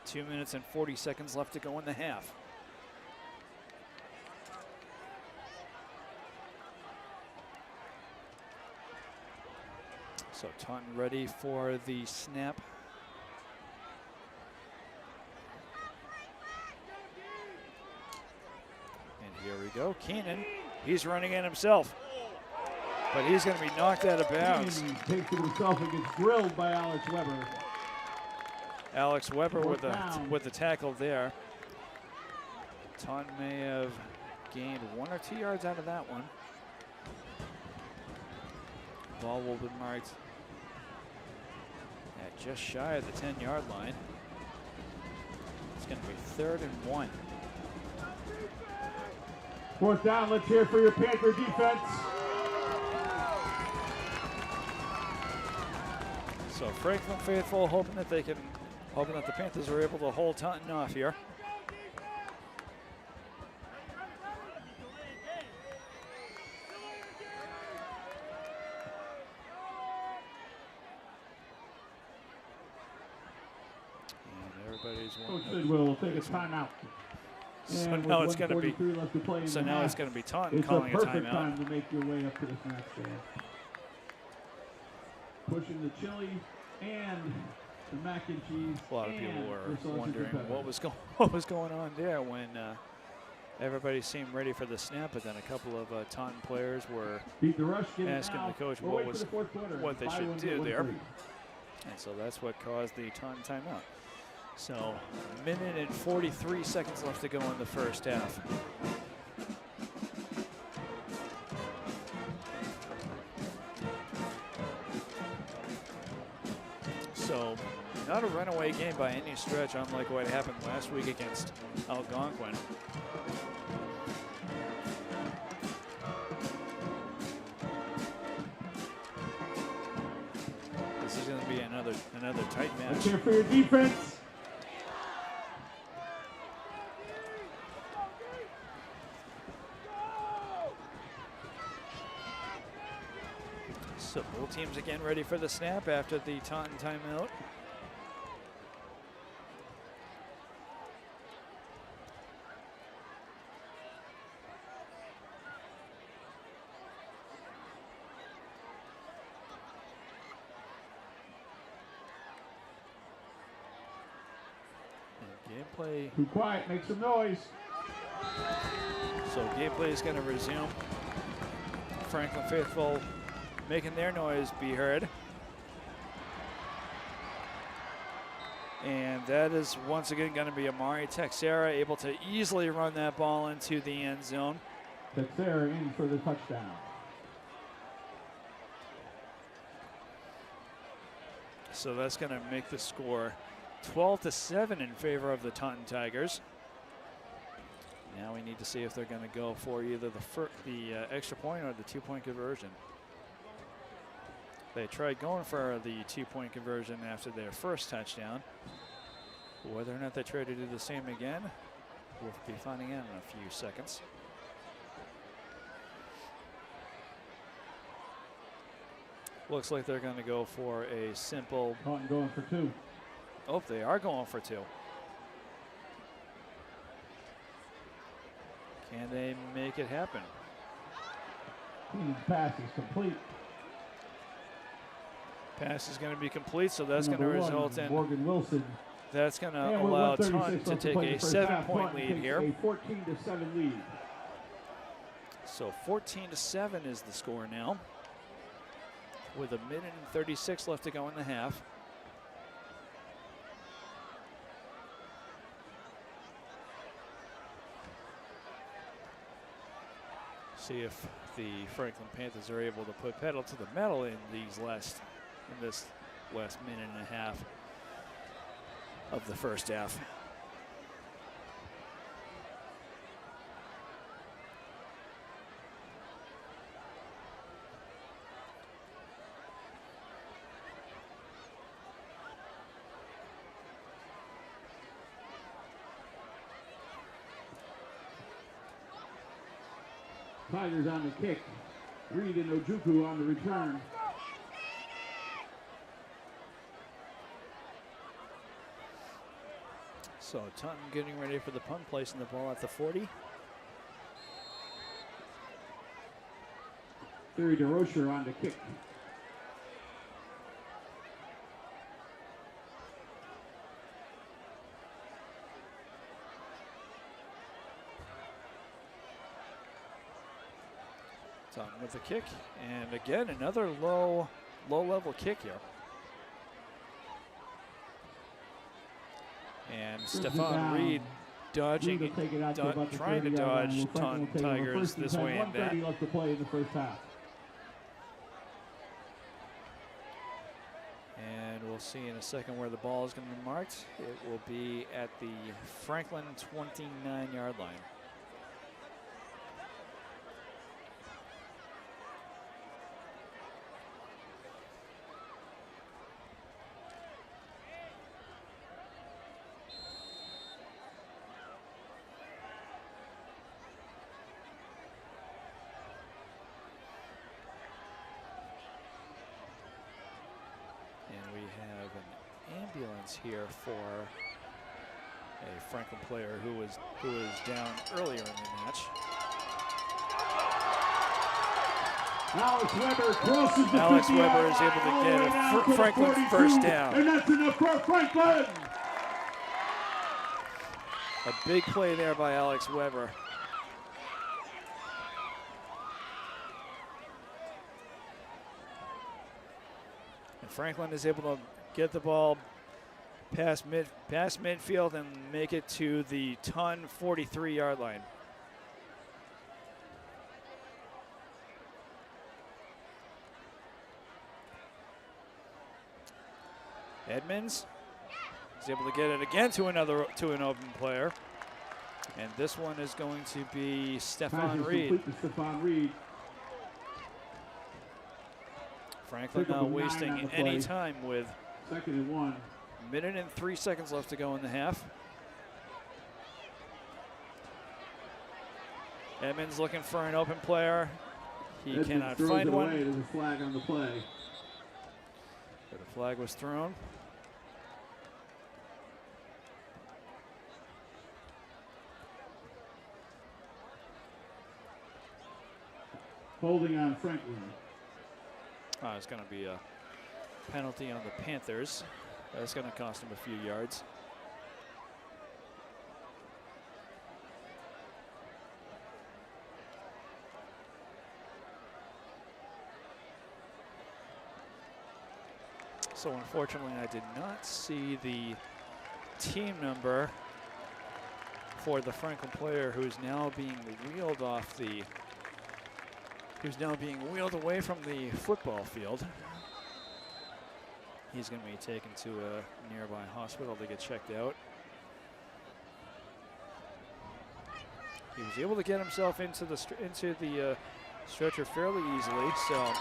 Two minutes and 40 seconds left to go in the half. So Taunton ready for the snap. And here we go. Keenan, he's running in himself. But he's going to be knocked out of bounds. Keenan takes it himself and gets drilled by Alex Weber. Alex Weber with the tackle there. Taunton may have gained 1 or 2 yards out of that one. Ball will be marked at just shy of the 10-yard line. It's going to be 3rd and 1. 4th down, let's hear for your Panther defense. So Franklin faithful hoping that the Panthers are able to hold Taunton off here. Coach Sidwell will take a timeout. So now it's going to be. So now it's going to be Taunton calling a timeout. It's a perfect time to make your way up to the snack stand. Pushing the chili and the mac and cheese. A lot of people were wondering what was going on there when everybody seemed ready for the snap, but then a couple of Taunton players were asking the coach what they should do there, and so that's what caused the Taunton timeout. So, 1 minute and 43 seconds left to go in the first half. So, not a runaway game by any stretch, unlike what happened last week against Algonquin. This is going to be another tight match. Let's hear for your defense. So both teams again ready for the snap after the Taunton timeout. And gameplay. Too quiet, make some noise. So gameplay is going to resume. Franklin faithful making their noise be heard. And that is once again going to be Amari Texera able to easily run that ball into the end zone. Texera in for the touchdown. So that's going to make the score 12-7 in favor of the Taunton Tigers. Now we need to see if they're going to go for either the extra point or the 2-point conversion. They tried going for the 2-point conversion after their first touchdown. Whether or not they try to do the same again, we'll be finding out in a few seconds. Looks like they're going to go for a simple. Taunton going for 2. Oh, they are going for 2. Can they make it happen? Pass is complete. Pass is going to be complete, so that's going to result in Morgan Wilson. That's going to allow Taunton to take a 7-point lead here. A 14-7 lead. So 14-7 is the score now, with 1 minute and 36 left to go in the half. See if the Franklin Panthers are able to put pedal to the metal in this last minute and a half of the first half. Tigers on the kick. Reed and Ojukwu on the return. So Taunton getting ready for the punt, placing the ball at the 40. Barry DeRocher on the kick. Taunton with the kick, and again another low level kick here. And Stefan Reed trying to dodge Taunton Tigers this way and that. Left to play in the first half. And we'll see in a second where the ball is going to be marked. It will be at the Franklin 29-yard line. Here for a Franklin player who was down earlier in the match. Alex Weber crosses the Alex 50 Weber is able to get a Franklin first down. And that's enough for Franklin. A big play there by Alex Weber. And Franklin is able to get the ball past midfield and make it to the Taunton 43-yard line. Edmonds is able to get it again to an open player, and this one is going to be Stefan Reed. Franklin not wasting any time with 2nd and 1. Minute and 3 seconds left to go in the half. Edmonds looking for an open player. He Edmonds cannot find one. There's a flag on the play. But a flag was thrown. Holding on Franklin. It's going to be a penalty on the Panthers. That's going to cost him a few yards. So unfortunately, I did not see the team number for the Franklin player who's now being wheeled wheeled away from the football field. He's going to be taken to a nearby hospital to get checked out. He was able to get himself into the stretcher fairly easily. So,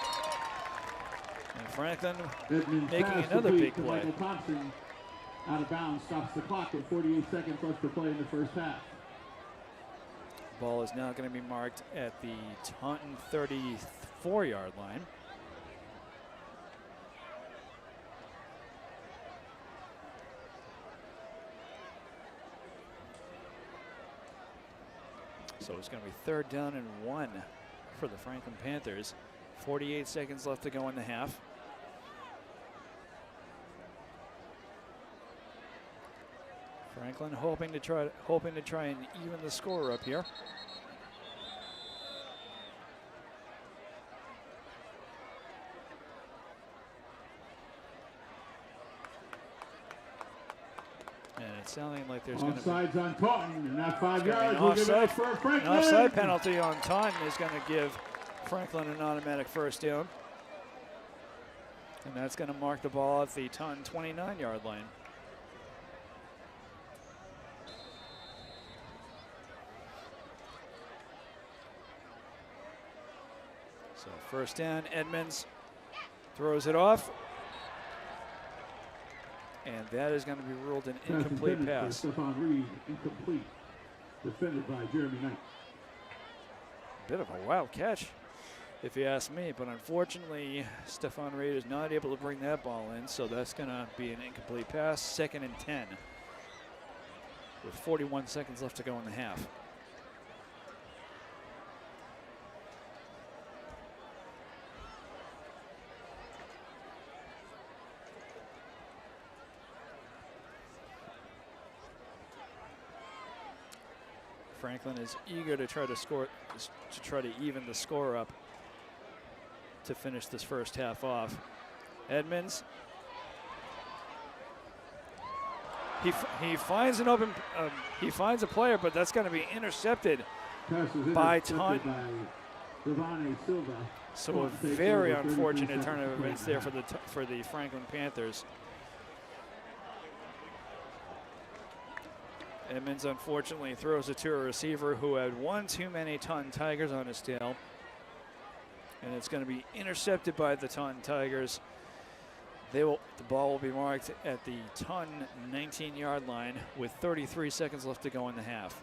and Franklin making another big play. Michael Thompson out of bounds, stops the clock with 48 seconds left to play in the first half. Ball is now going to be marked at the Taunton 34-yard line. So it's going to be 3rd down and 1 for the Franklin Panthers. 48 seconds left to go in the half. Franklin hoping to try and even the score up here. And it's sounding like there's going to be Offsides on Taunton, and that 5 yards an will give it offside, up for Franklin. an offside penalty on Taunton is going to give Franklin an automatic first down. And that's going to mark the ball at the Taunton 29-yard line. So first down, Edmonds throws it off. And that is going to be ruled an incomplete pass. Stephon Reed, incomplete. Defended by Jeremy Knight. Bit of a wild catch, if you ask me, but unfortunately, Stephon Reed is not able to bring that ball in, so that's going to be an incomplete pass. 2nd and 10, with 41 seconds left to go in the half. Franklin is eager to try to score, to try to even the score up to finish this first half off. Edmonds, he finds an open, he finds a player, but that's going to be intercepted by Taunton. So a very unfortunate turn of events there for the Franklin Panthers. Edmonds unfortunately throws it to a receiver who had one too many Taunton Tigers on his tail. And it's going to be intercepted by the Taunton Tigers. The ball will be marked at the Taunton 19-yard line with 33 seconds left to go in the half.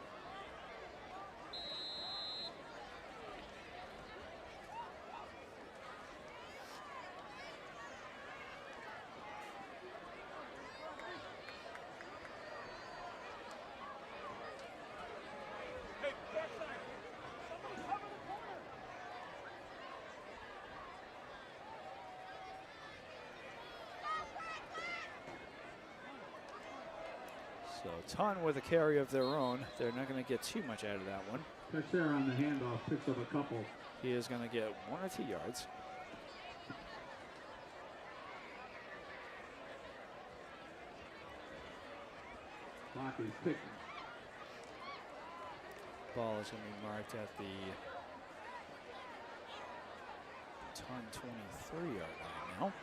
So Taunton with a carry of their own. They're not going to get too much out of that one. Touch there on the handoff, picks up a couple. He is going to get 1 or 2 yards. Clock is ticking. Ball is going to be marked at the Taunton 23-yard line now.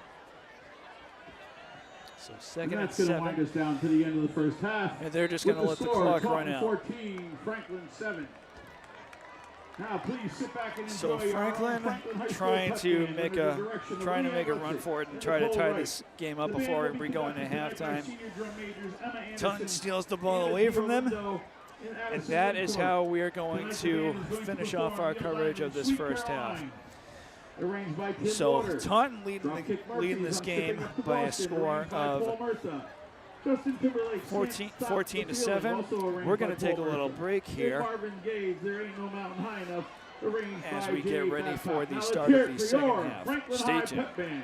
So 2nd and 7. That's going to wind us down to the end of the first half. And they're just going to let the clock run out. 14, Franklin 7. Now please sit back and enjoy. So Franklin trying to make a run for it and try to tie this game up before we go into halftime. Taunton steals the ball away from them, and that is how we are going to finish off our coverage of this first half. So Taunton leading this game by a score of 14 to 7. We're going to take a little break here as we get ready for the start of the second half. Stay tuned.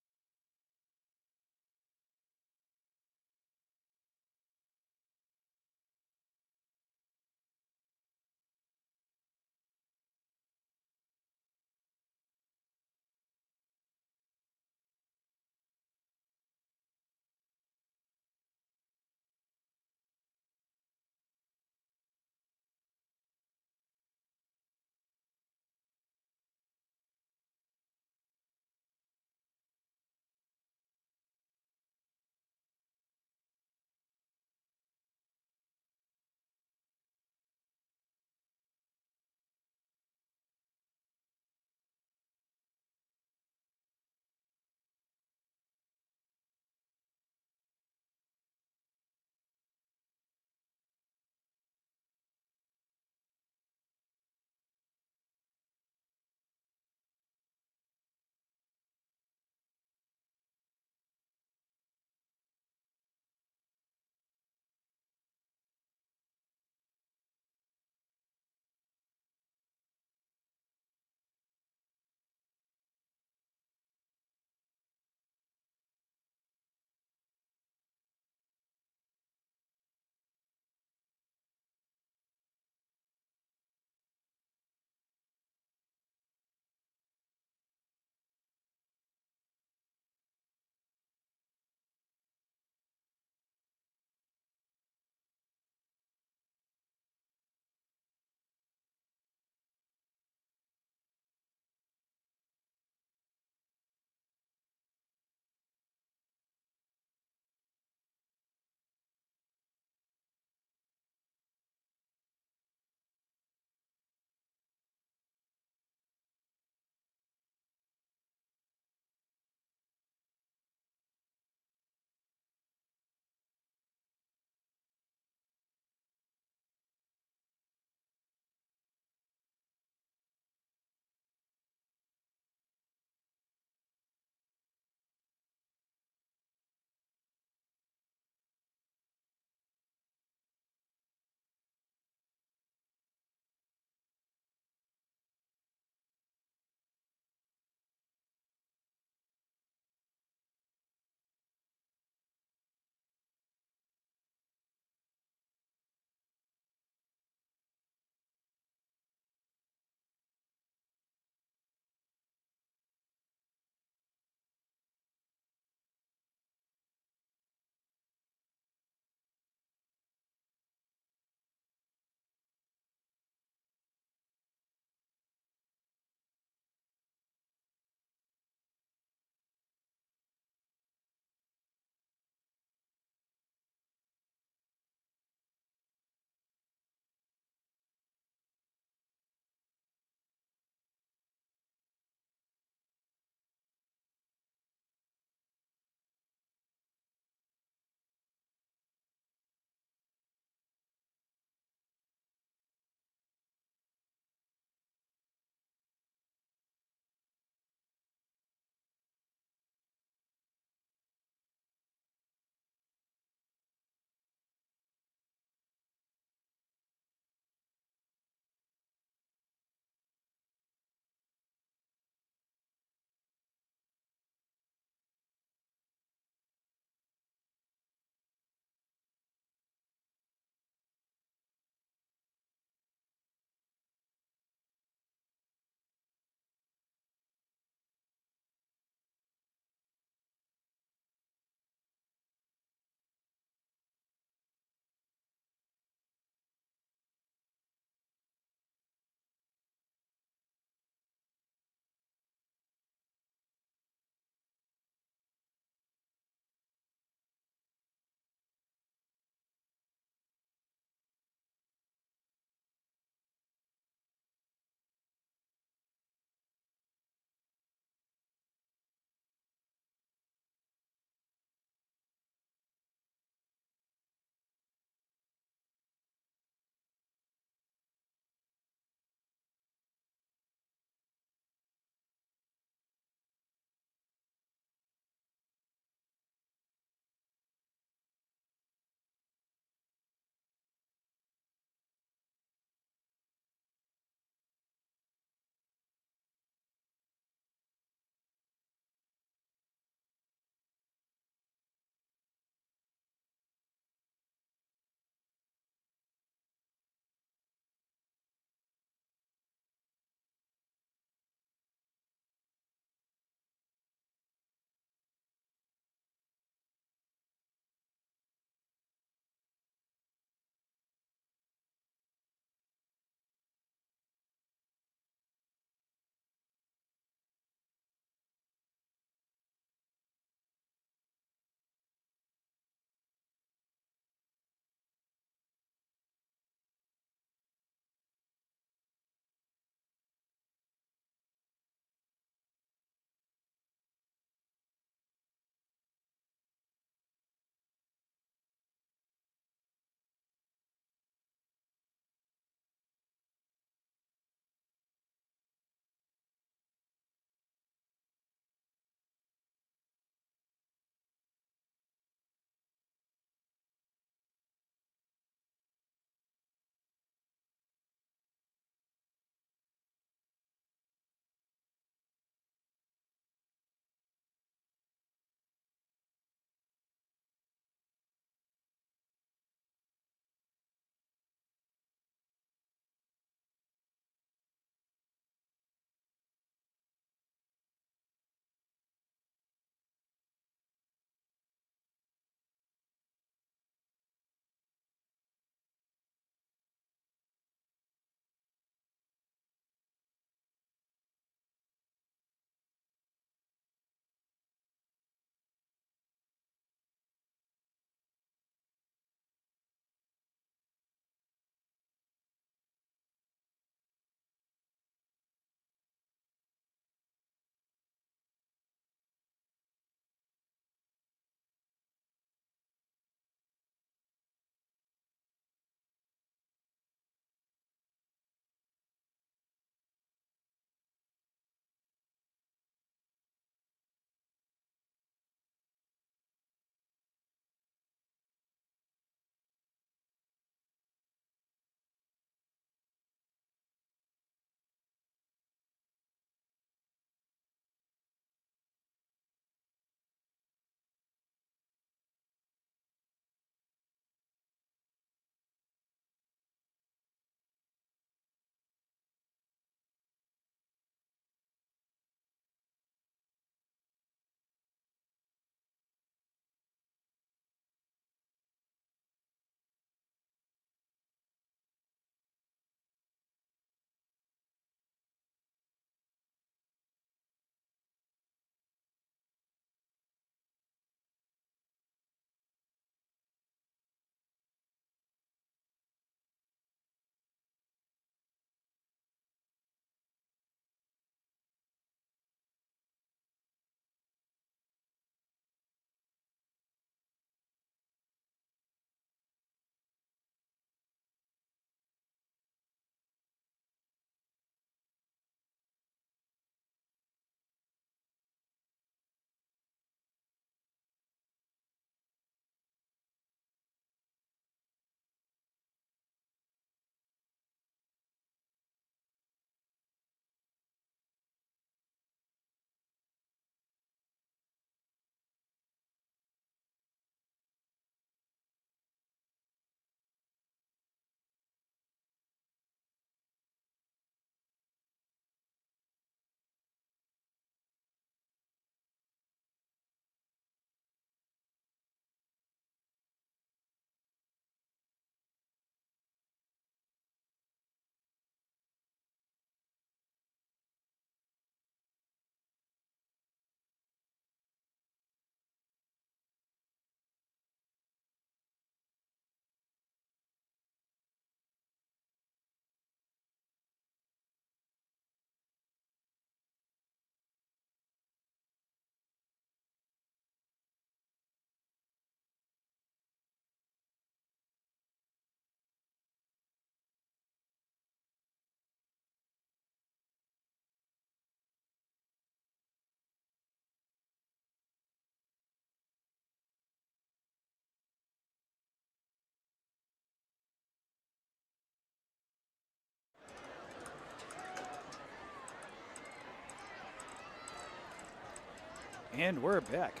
And we're back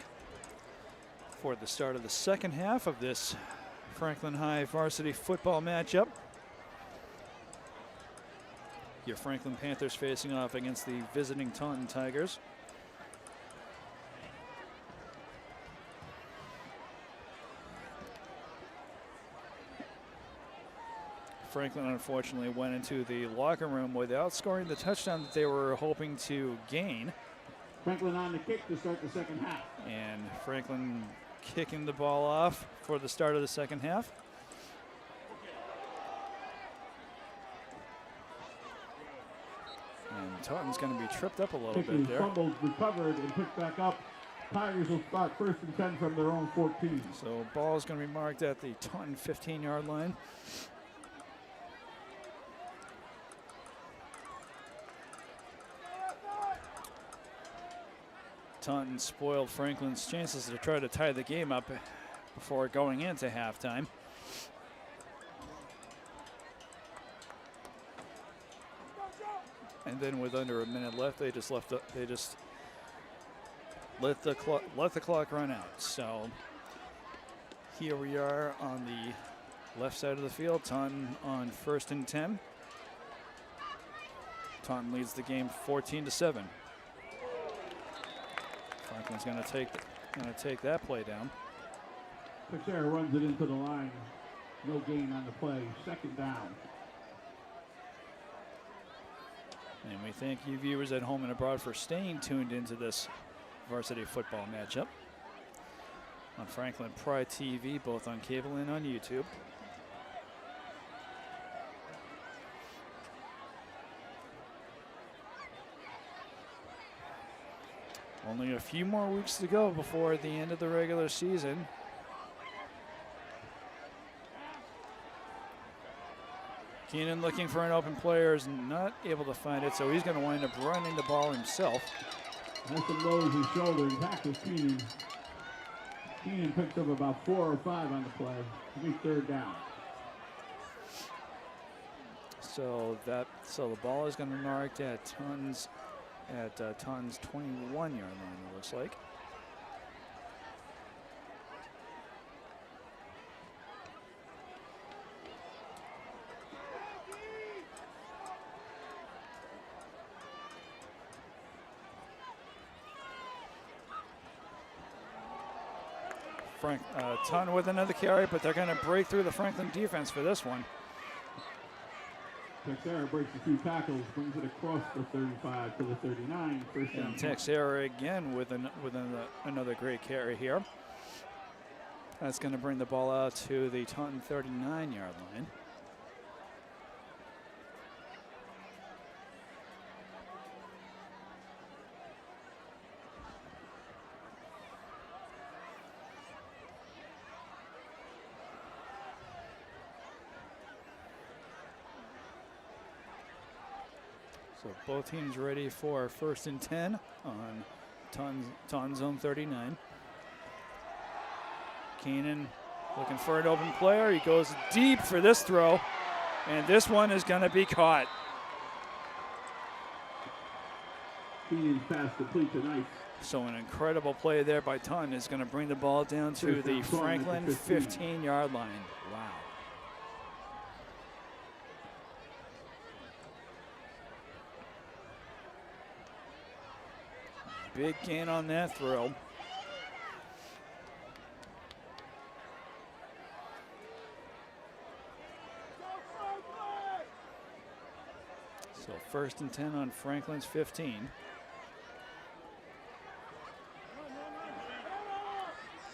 for the start of the second half of this Franklin High varsity football matchup. Your Franklin Panthers facing off against the visiting Taunton Tigers. Franklin unfortunately went into the locker room without scoring the touchdown that they were hoping to gain. Franklin on the kick to start the second half. And Franklin kicking the ball off for the start of the second half. And Taunton's going to be tripped up a little bit there. Fumbled, recovered, and picked back up. Tigers will start 1st and 10 from their own 14. So ball is going to be marked at the Taunton 15-yard line. Taunton spoiled Franklin's chances to try to tie the game up before going into halftime. And then with under a minute left, they just let the clock run out. So here we are on the left side of the field. Taunton on 1st and 10. Taunton leads the game 14-7. Franklin's going to take that play down. Texera runs it into the line. No gain on the play. 2nd down. And we thank you viewers at home and abroad for staying tuned into this varsity football matchup on Franklin Pride TV, both on cable and on YouTube. Only a few more weeks to go before the end of the regular season. Keenan looking for an open player, is not able to find it, so he's going to wind up running the ball himself. Nelson lowers his shoulder and tackles Keenan. Keenan picks up about 4 or 5 on the play. It'll be 3rd down. So the ball is going to be marked at Taunton's 21-yard line, it looks like. Taunton with another carry, but they're going to break through the Franklin defense for this one. Texera breaks a few tackles, brings it across the 35 to the 39. 1st down. And Texera again with another great carry here. That's going to bring the ball out to the Taunton 39-yard line. So both teams ready for 1st and 10 on Taunton's own 39. Keenan looking for an open player. He goes deep for this throw, and this one is going to be caught. Keenan's pass complete tonight. So an incredible play there by Taunton is going to bring the ball down to the Franklin 15-yard line. Wow. Big gain on that throw. So 1st and 10 on Franklin's 15.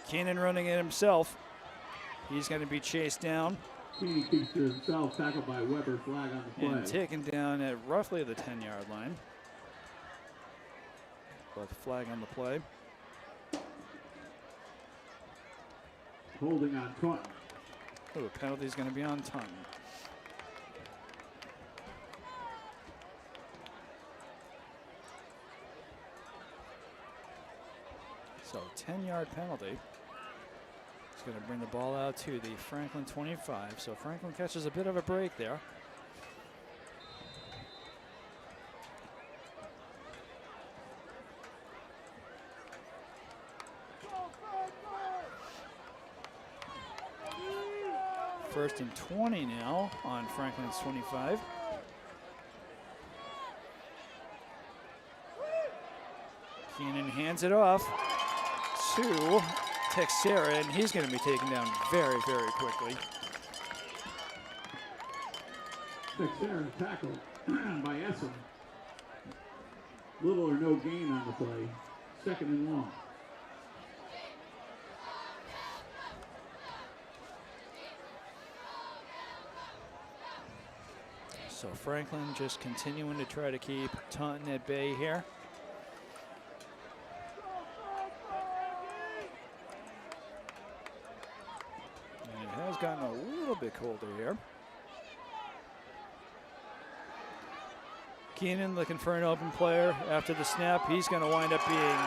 Keenan running it himself. He's going to be chased down. Keenan keeps to himself, tackled by Weber, flag on the play. And taken down at roughly the 10-yard line. But the flag on the play. Holding on Taunton. Oh, a penalty is going to be on Taunton. So 10-yard penalty. It's going to bring the ball out to the Franklin 25. So Franklin catches a bit of a break there. First and 20 now on Franklin's 25. Keenan hands it off to Texera, and he's going to be taken down very, very quickly. Texera tackled by Essen. Little or no gain on the play. Second and long. So Franklin just continuing to try to keep Taunton at bay here. And it has gotten a little bit colder here. Keenan looking for an open player after the snap. He's going to wind up being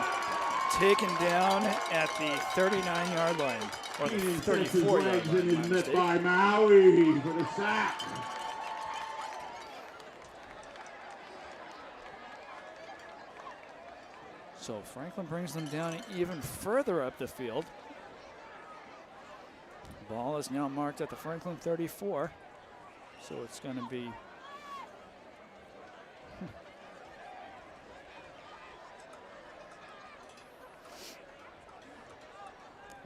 taken down at the 39-yard line, or the 34-yard line. He's met by Maui for the sack. So Franklin brings them down even further up the field. Ball is now marked at the Franklin 34. So it's going to be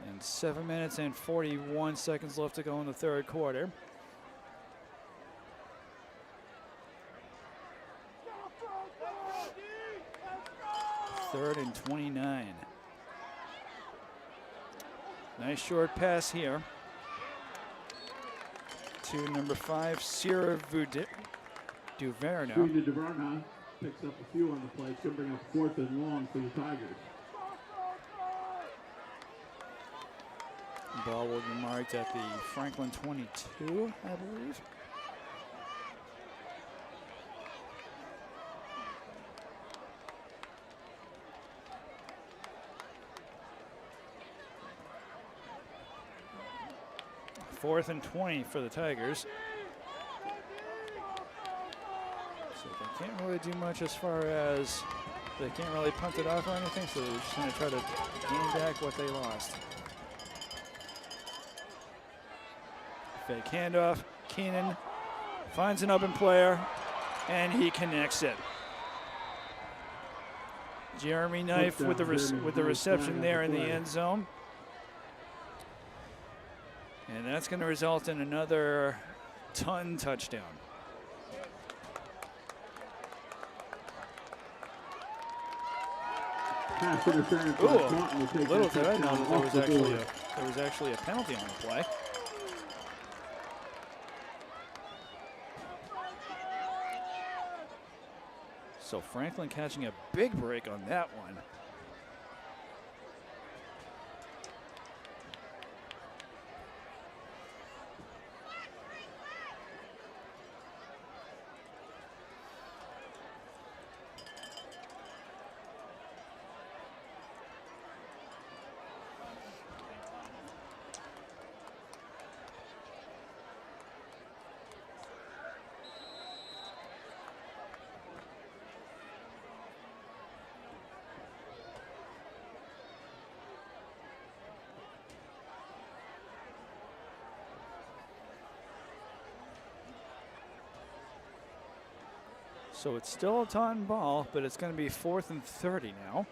and 7 minutes and 41 seconds left to go in the third quarter. Third and 29. Nice short pass here to number 5, Sierra Duverna. Duverna picks up a few on the play. It's going to bring up fourth and long for the Tigers. Ball will be marked at the Franklin 22, I believe. Fourth and 20 for the Tigers. So they can't really do much as far as they can't really punt it off or anything, so they're just going to try to gain back what they lost. Fake handoff. Keenan finds an open player, and he connects it. Jeremy Knife with the reception there in the end zone. And that's going to result in another Taunton touchdown. Ooh, little did I know that there was actually a penalty on the play. So Franklin catching a big break on that one. So it's still a Taunton ball, but it's going to be 4th and 30 now.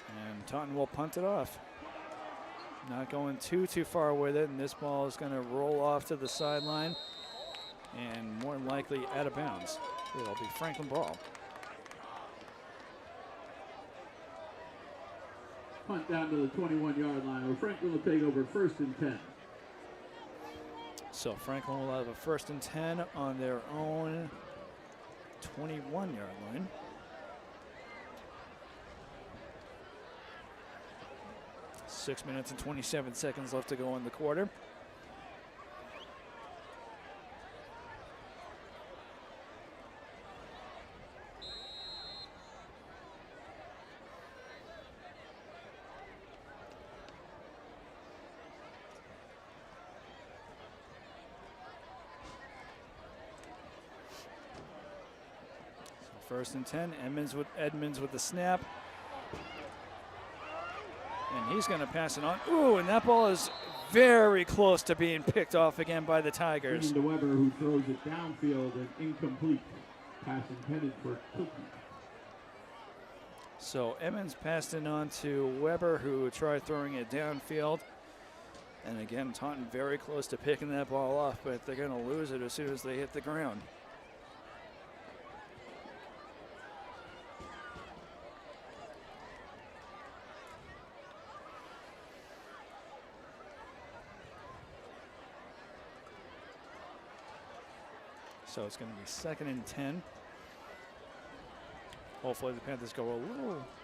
And Taunton will punt it off. Not going too far with it, and this ball is going to roll off to the sideline and more than likely out of bounds. It'll be Franklin ball. Punt down to the 21-yard line, where Franklin will take over 1st and 10. So Franklin will have a 1st and 10 on their own 21-yard line. Six minutes and 27 seconds left to go in the quarter. First and 10, Edmonds with the snap. he's going to pass it on. Ooh, and that ball is very close to being picked off again by the Tigers. To Weber, who throws it downfield and incomplete. Pass intended for Cookie. So Emmons passed it on to Weber, who tried throwing it downfield. And again, Taunton very close to picking that ball off, but they're going to lose it as soon as they hit the ground. So it's going to be 2nd and 10. Hopefully the Panthers go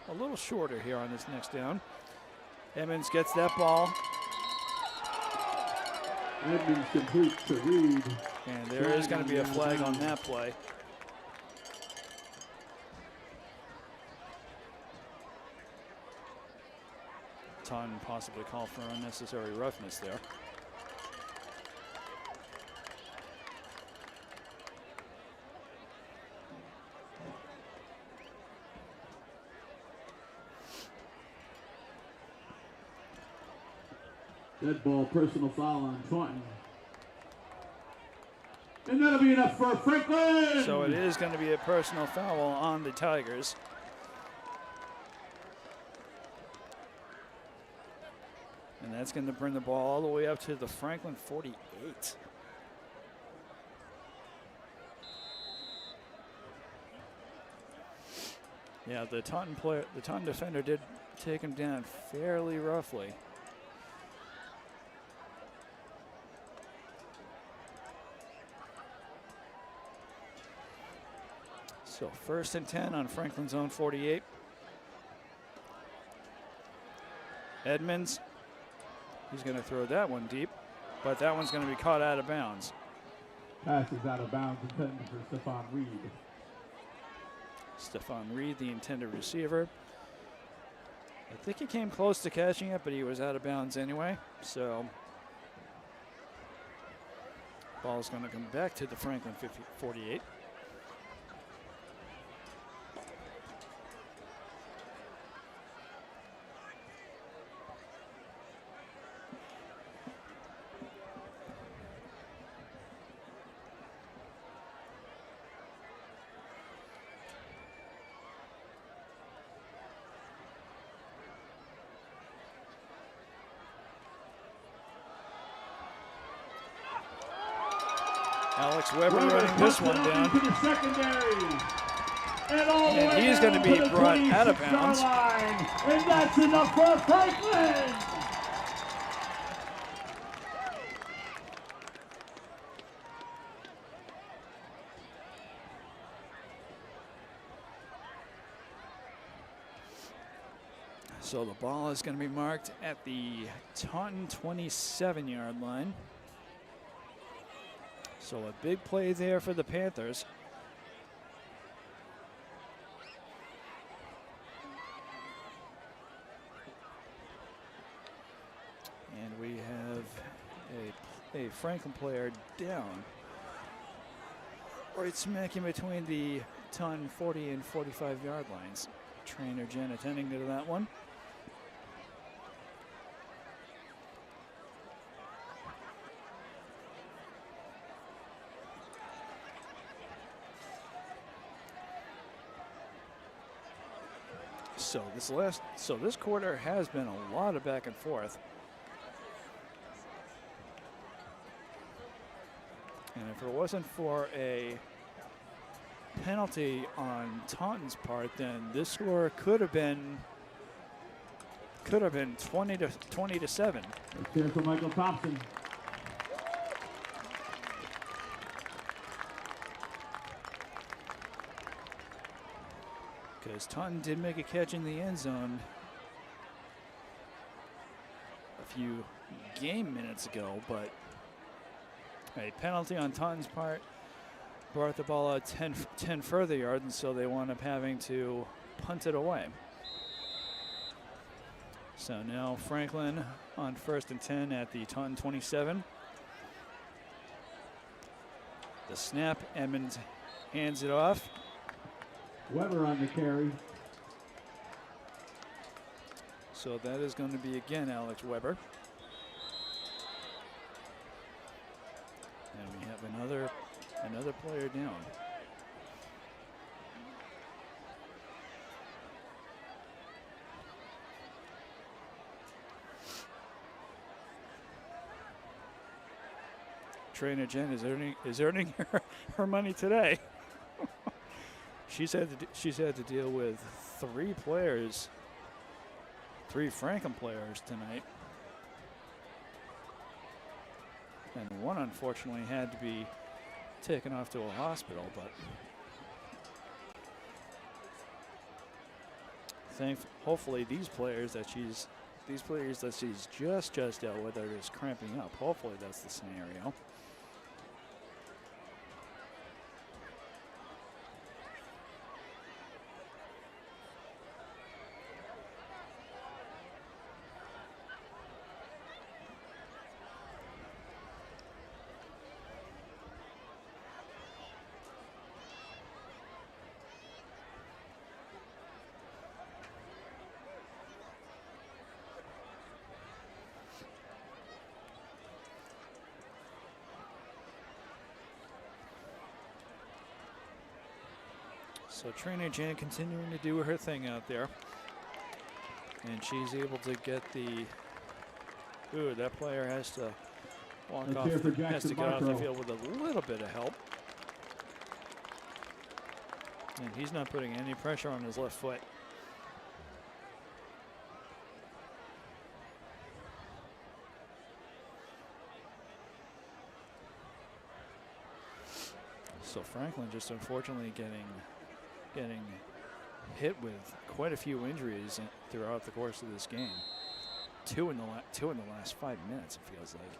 a little shorter here on this next down. Emmons gets that ball. Edmonds complete to Reed. And there is going to be a flag on that play. Taunton possibly called for unnecessary roughness there. Dead ball, personal foul on Taunton. And that'll be enough for Franklin! So it is going to be a personal foul on the Tigers. And that's going to bring the ball all the way up to the Franklin 48. Yeah, the Taunton defender did take him down fairly roughly. So 1st and 10 on Franklin's own 48. Edmonds, he's going to throw that one deep, but that one's going to be caught out of bounds. Pass is out of bounds intended for Stephon Reed. Stephon Reed, the intended receiver. I think he came close to catching it, but he was out of bounds anyway. So ball's going to come back to the Franklin 48. Alex Weber running this one down. To the secondary. And he's going to be brought out of bounds. And that's enough for Franklin. So the ball is going to be marked at the Taunton 27-yard line. So a big play there for the Panthers. And we have a Franklin player down. Right smack in between the Taunton 40 and 45-yard lines. Trainer Jen attending to that one. So this quarter has been a lot of back and forth. And if it wasn't for a penalty on Taunton's part, then this score could have been 20 to 7. Let's hear from Michael Thompson. Because Taunton did make a catch in the end zone a few game minutes ago, but a penalty on Taunton's part brought the ball out 10 further yards, and so they wound up having to punt it away. So now Franklin on 1st and 10 at the Taunton 27. The snap, Edmonds hands it off. Weber on the carry. So that is going to be again Alex Weber. And we have another player down. Trainer Jen is earning her money today. she's had to deal with 3 players, 3 Franklin players tonight, and one unfortunately had to be taken off to a hospital. But hopefully these players that she's just dealt with are just cramping up. Hopefully that's the scenario. So Trainer Jan continuing to do her thing out there. And she's able to get the, ooh, that player has to walk off, has to get off the field with a little bit of help. And he's not putting any pressure on his left foot. So Franklin just unfortunately getting hit with quite a few injuries throughout the course of this game. Two in the last 5 minutes, it feels like.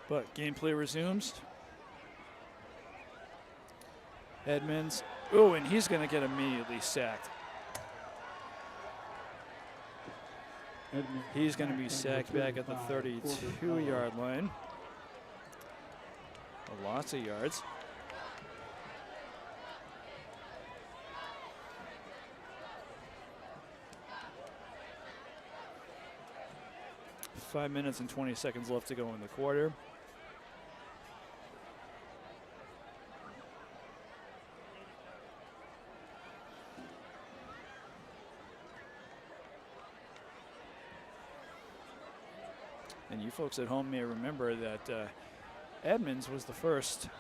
But gameplay resumes. Edmonds, oh, and he's going to get immediately sacked. He's going to be sacked back at the 32-yard line. Lots of yards. Five minutes and 20 seconds left to go in the quarter. And you folks at home may remember that Edmonds was the first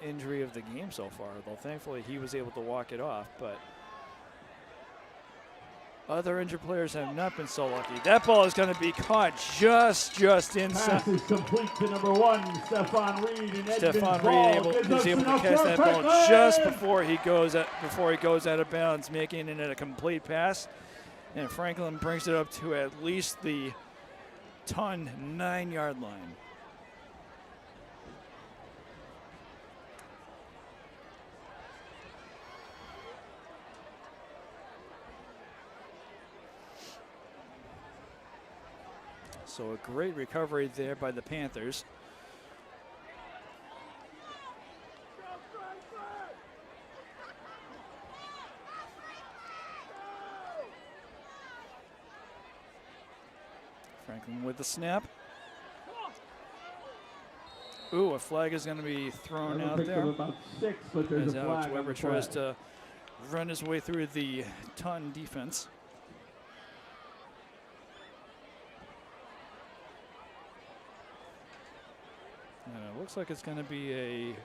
injury of the game so far, though thankfully he was able to walk it off. But other injured players have not been so lucky. That ball is going to be caught just inside. Pass is complete to number 1, Stefan Reed. And Stefan Reed is able to catch that ball just before he goes out of bounds, making it a complete pass. And Franklin brings it up to at least the Taunton 9-yard line. So a great recovery there by the Panthers. Franklin with the snap. Ooh, a flag is going to be thrown out there. About 6, but there's as a Alex flag Weber tries to run his way through the Taunton defense. And it looks like it's going to be a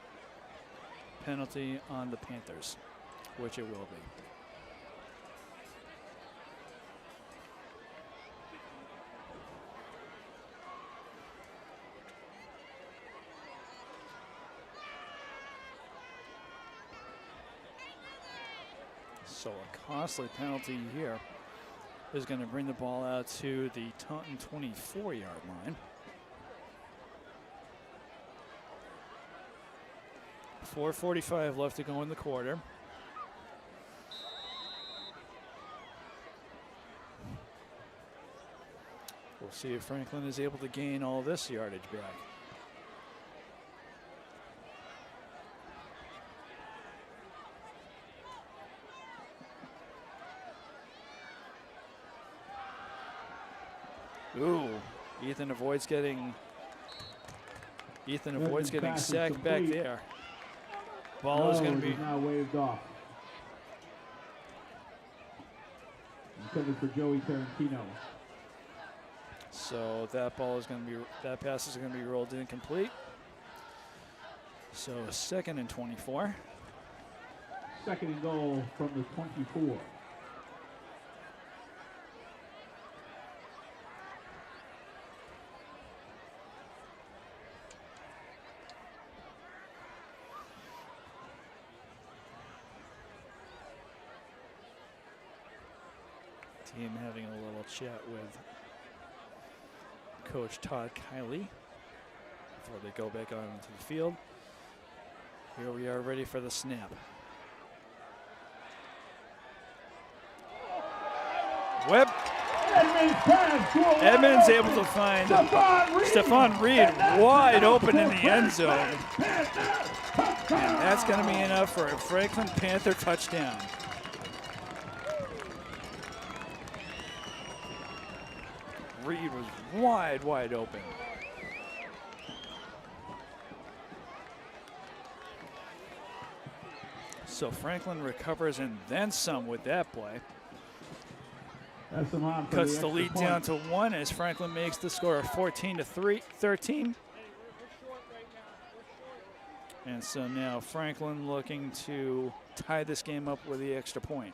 penalty on the Panthers, which it will be. So a costly penalty here is going to bring the ball out to the Taunton 24-yard line. 4:45 left to go in the quarter. We'll see if Franklin is able to gain all this yardage back. Ooh, Ethan avoids getting sacked back there. Ball is going to be now waved off. Intended for Joey Tarantino. So that pass is going to be rolled incomplete. So 2nd and 24. 2nd and goal from the 24. Team having a little chat with Coach Todd Kiley before they go back on into the field. Here we are ready for the snap. Webb. Edmonds able to find Stephon Reed wide open in the end zone. And that's going to be enough for a Franklin Panther touchdown. Reed was wide open. So Franklin recovers and then some with that play. Cuts the lead down to 1 as Franklin makes the score of 14-13. And so now Franklin looking to tie this game up with the extra point.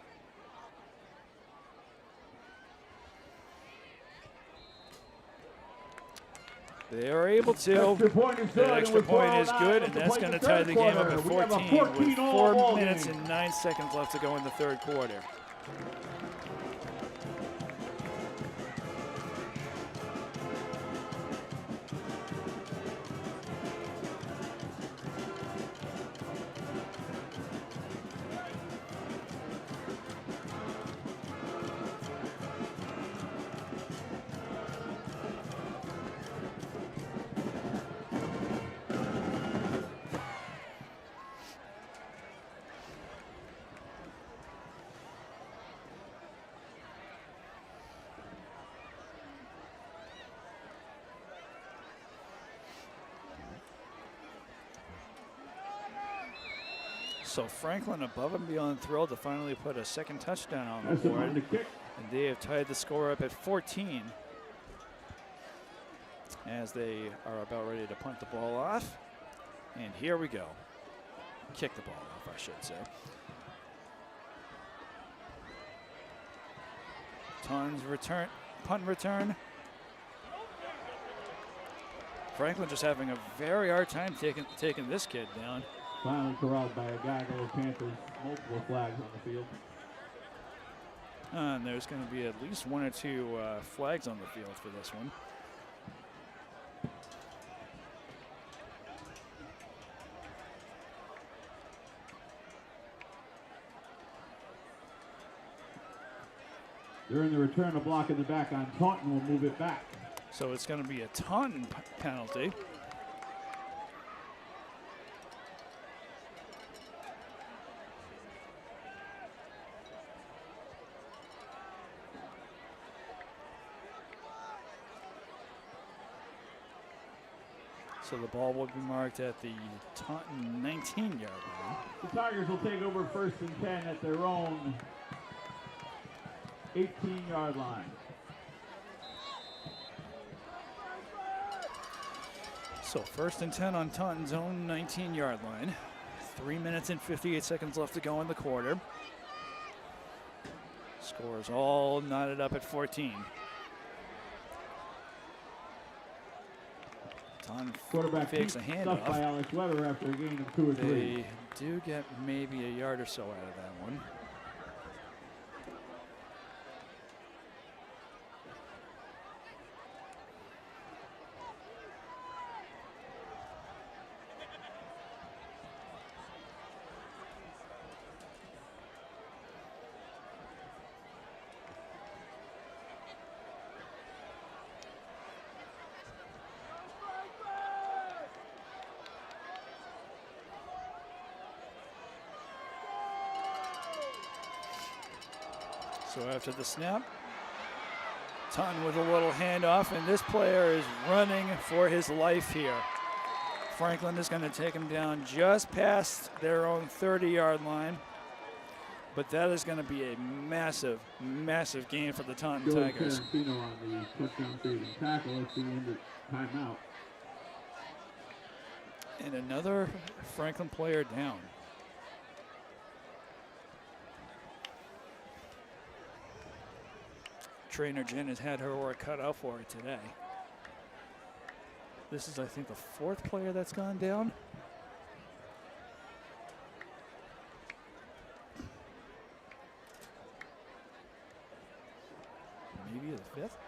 They are able to. That extra point is good, and that's going to tie the game up at 14 with 4 minutes and 9 seconds left to go in the 3rd quarter. So Franklin above and beyond thrilled to finally put a 2nd touchdown on the board. And they have tied the score up at 14 as they are about ready to punt the ball off. And here we go. Kick the ball off, I should say. Taunton's return, punt return. Franklin just having a very hard time taking this kid down. Finally corralled by a guy for the Panthers. Multiple flags on the field. And there's going to be at least 1 or 2 flags on the field for this one. During the return, a block in the back on Taunton will move it back. So it's going to be a Taunton penalty. So the ball will be marked at the Taunton 19-yard line. The Tigers will take over 1st and 10 at their own 18-yard line. So 1st and 10 on Taunton's own 19-yard line. 3 minutes and 58 seconds left to go in the quarter. Scores all knotted up at 14. Taunton Quarterback fakes a handoff. By Alex Weber after a gain of 2 or 3. They do get maybe a yard or so out of that one. So after the snap, Taunton with a little handoff, and this player is running for his life here. Franklin is going to take him down just past their own 30-yard line. But that is going to be a massive, massive gain for the Taunton Tigers. Tarantino on the touchdown saving tackle at the end of timeout. And another Franklin player down. Trainer Jen has had her work cut out for her today. This is, I think, the fourth player that's gone down. Maybe the fifth.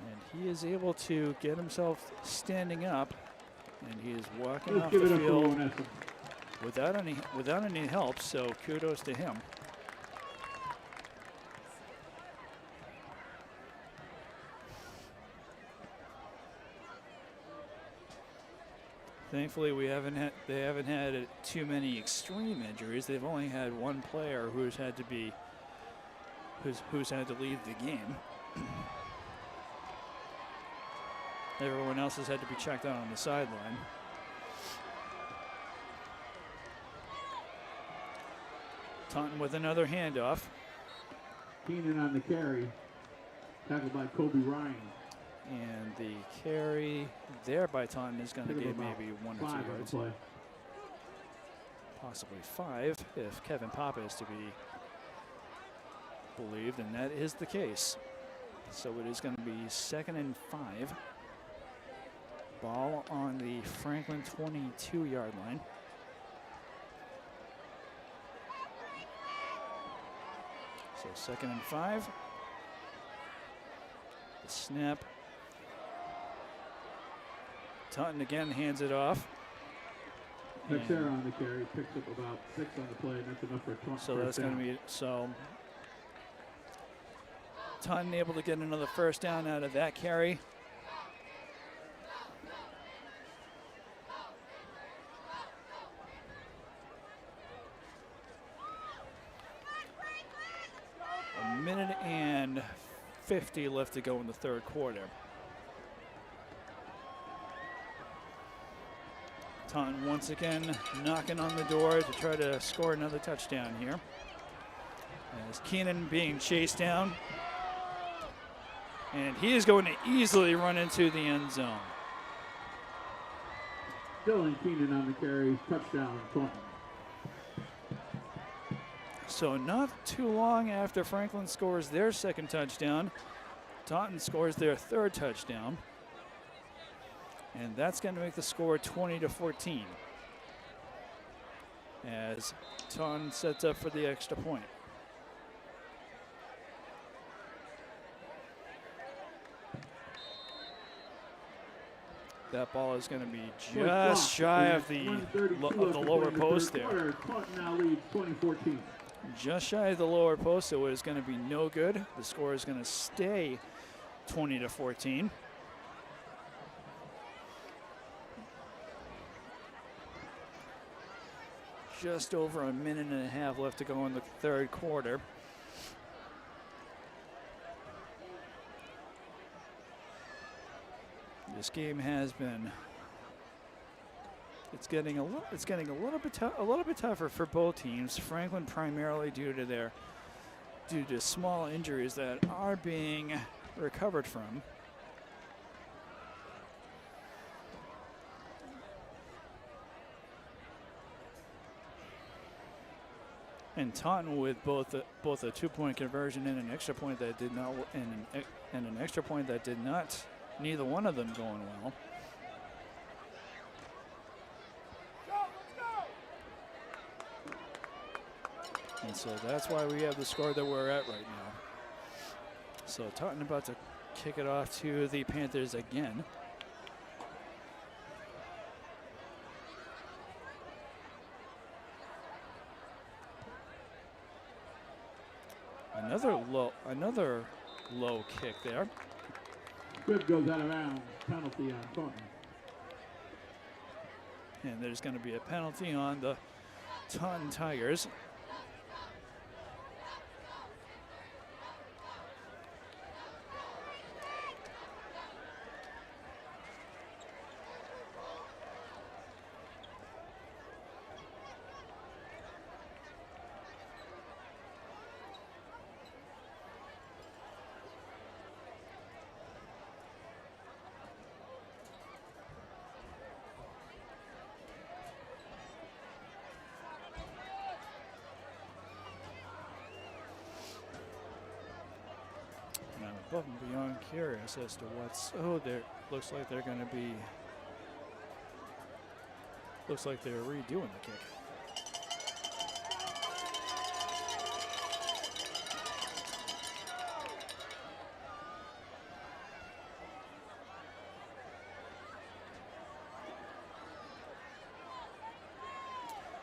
And he is able to get himself standing up. And he is walking off the field without any help, so kudos to him. Thankfully, they haven't had too many extreme injuries. They've only had one player who's had to leave the game. Everyone else has had to be checked out on the sideline. Taunton with another handoff. Keenan on the carry. Tackled by Kobe Ryan. And the carry there by Taunton is going to gain maybe 1 or 2 yards. Possibly 5 if Kevin Papa is to be believed, and that is the case. So it is going to be 2nd and 5. Ball on the Franklin 22-yard line. So 2nd and 5. The snap. Taunton again hands it off. Texera on the carry, picks up about 6 on the play, and that's enough for a Taunton. So that's going to be, Taunton able to get another first down out of that carry. A minute and 50 left to go in the third quarter. Taunton once again knocking on the door to try to score another touchdown here. As Keenan being chased down. And he is going to easily run into the end zone. Dylan Keenan on the carry, touchdown, Taunton. So not too long after Franklin scores their second touchdown, Taunton scores their third touchdown. And that's going to make the score 20-14 as Taunton sets up for the extra point. That ball is going to be just shy of the lower post there. Taunton now leads 20-14. Just shy of the lower post, so it is going to be no good. The score is going to stay 20-14. Just over a minute and a half left to go in the third quarter. This game has been. It's getting a little bit tougher for both teams. Franklin primarily due to small injuries that are being recovered from. And Taunton with both a 2-point conversion and an extra point that did not, and an extra point that did not. Neither one of them going well. And so that's why we have the score that we're at right now. So Taunton about to kick it off to the Panthers again. Another low kick there. Good goes out of bounds. Penalty on Taunton. And there's going to be a penalty on the Taunton Tigers. Above and beyond curious as to what's there. Looks like they're redoing the kick.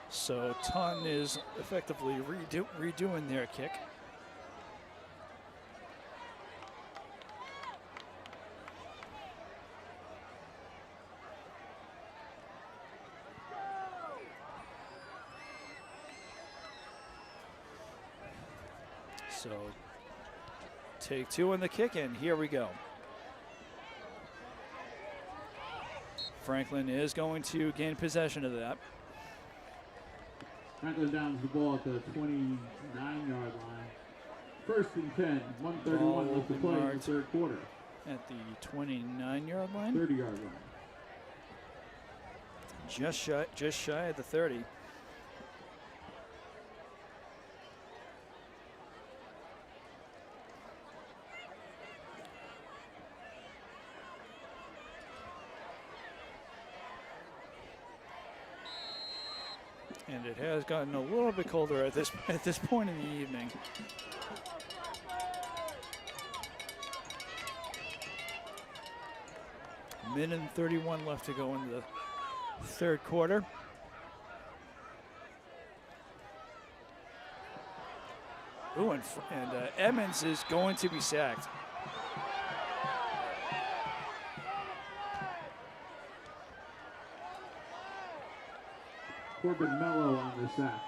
So Taunton is effectively redoing their kick. So take two on the kick, and here we go. Franklin is going to gain possession of that. Franklin downs the ball at the 29-yard line. First and 10, 1:31 left to play in the third quarter. At the 29-yard line? 30-yard line. Just shy of the 30. And it has gotten a little bit colder at this point in the evening. Minute and 31 left to go in the third quarter. Ooh, and Edmonds is going to be sacked. Corbin Mello on the sack.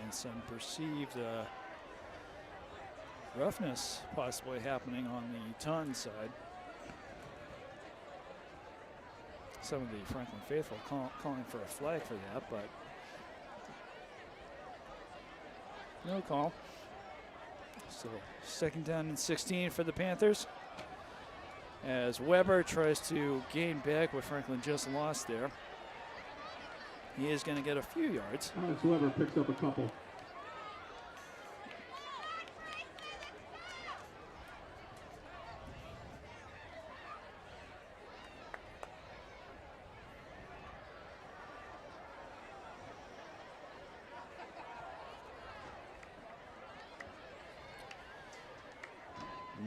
And some perceived roughness possibly happening on the Taunton side. Some of the Franklin faithful calling for a flag for that, but no call. So second down and 16 for the Panthers, as Weber tries to gain back what Franklin just lost there. He is going to get a few yards. Alex Weber picks up a couple.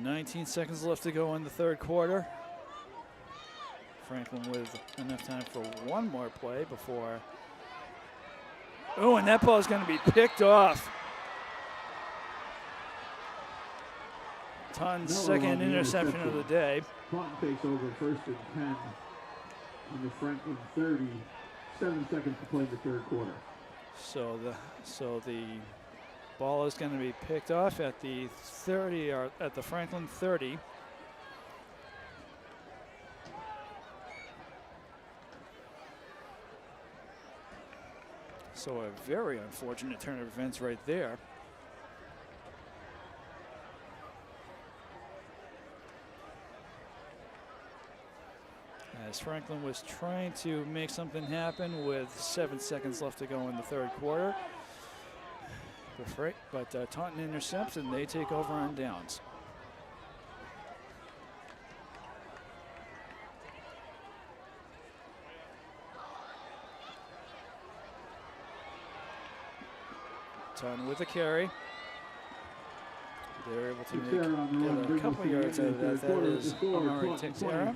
.19 seconds left to go in the third quarter. Franklin with enough time for one more play before. Oh, and that ball is going to be picked off. Taunton's second interception of the day. Taunton takes over first and 10 on the Franklin 30. 7 seconds to play in the third quarter. So the ball is going to be picked off at the 30, or at the Franklin 30. So a very unfortunate turn of events right there. As Franklin was trying to make something happen with 7 seconds left to go in the third quarter. But Taunton intercepts and they take over on downs. Taunton with a carry. They're able to get a couple yards out of that. That is Amari Texera.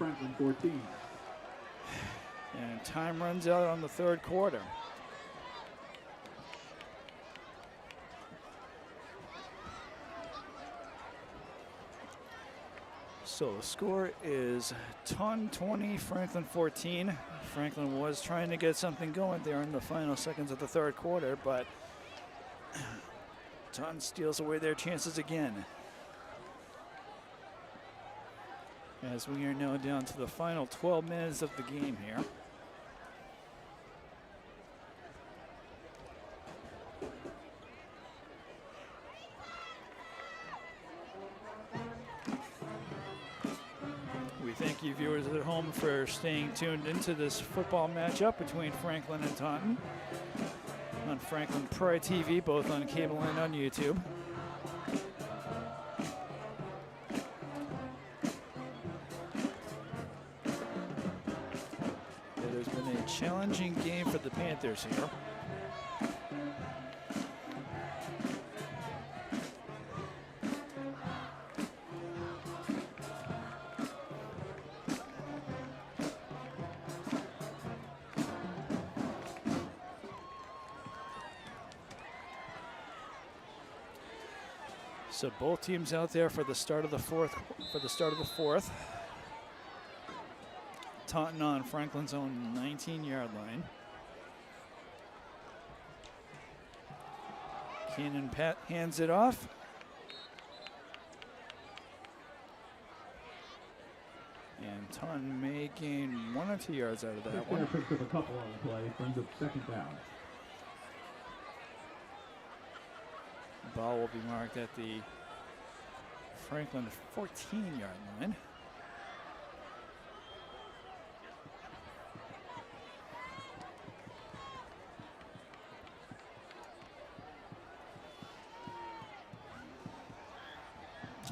And time runs out on the third quarter. So the score is Taunton 20, Franklin 14. Franklin was trying to get something going there in the final seconds of the third quarter, but Taunton steals away their chances again. As we are now down to the final 12 minutes of the game here. We thank you viewers at home for staying tuned into this football matchup between Franklin and Taunton on Franklin Pride TV, both on cable and on YouTube. It has been a challenging game for the Panthers here. So both teams out there for the start of the fourth. Taunton on Franklin's own 19-yard line. Cannon Pat hands it off. And Taunton may gain 1 or 2 yards out of that one. Picks up a couple on the play, brings up second down. Ball will be marked at the Franklin 14-yard line.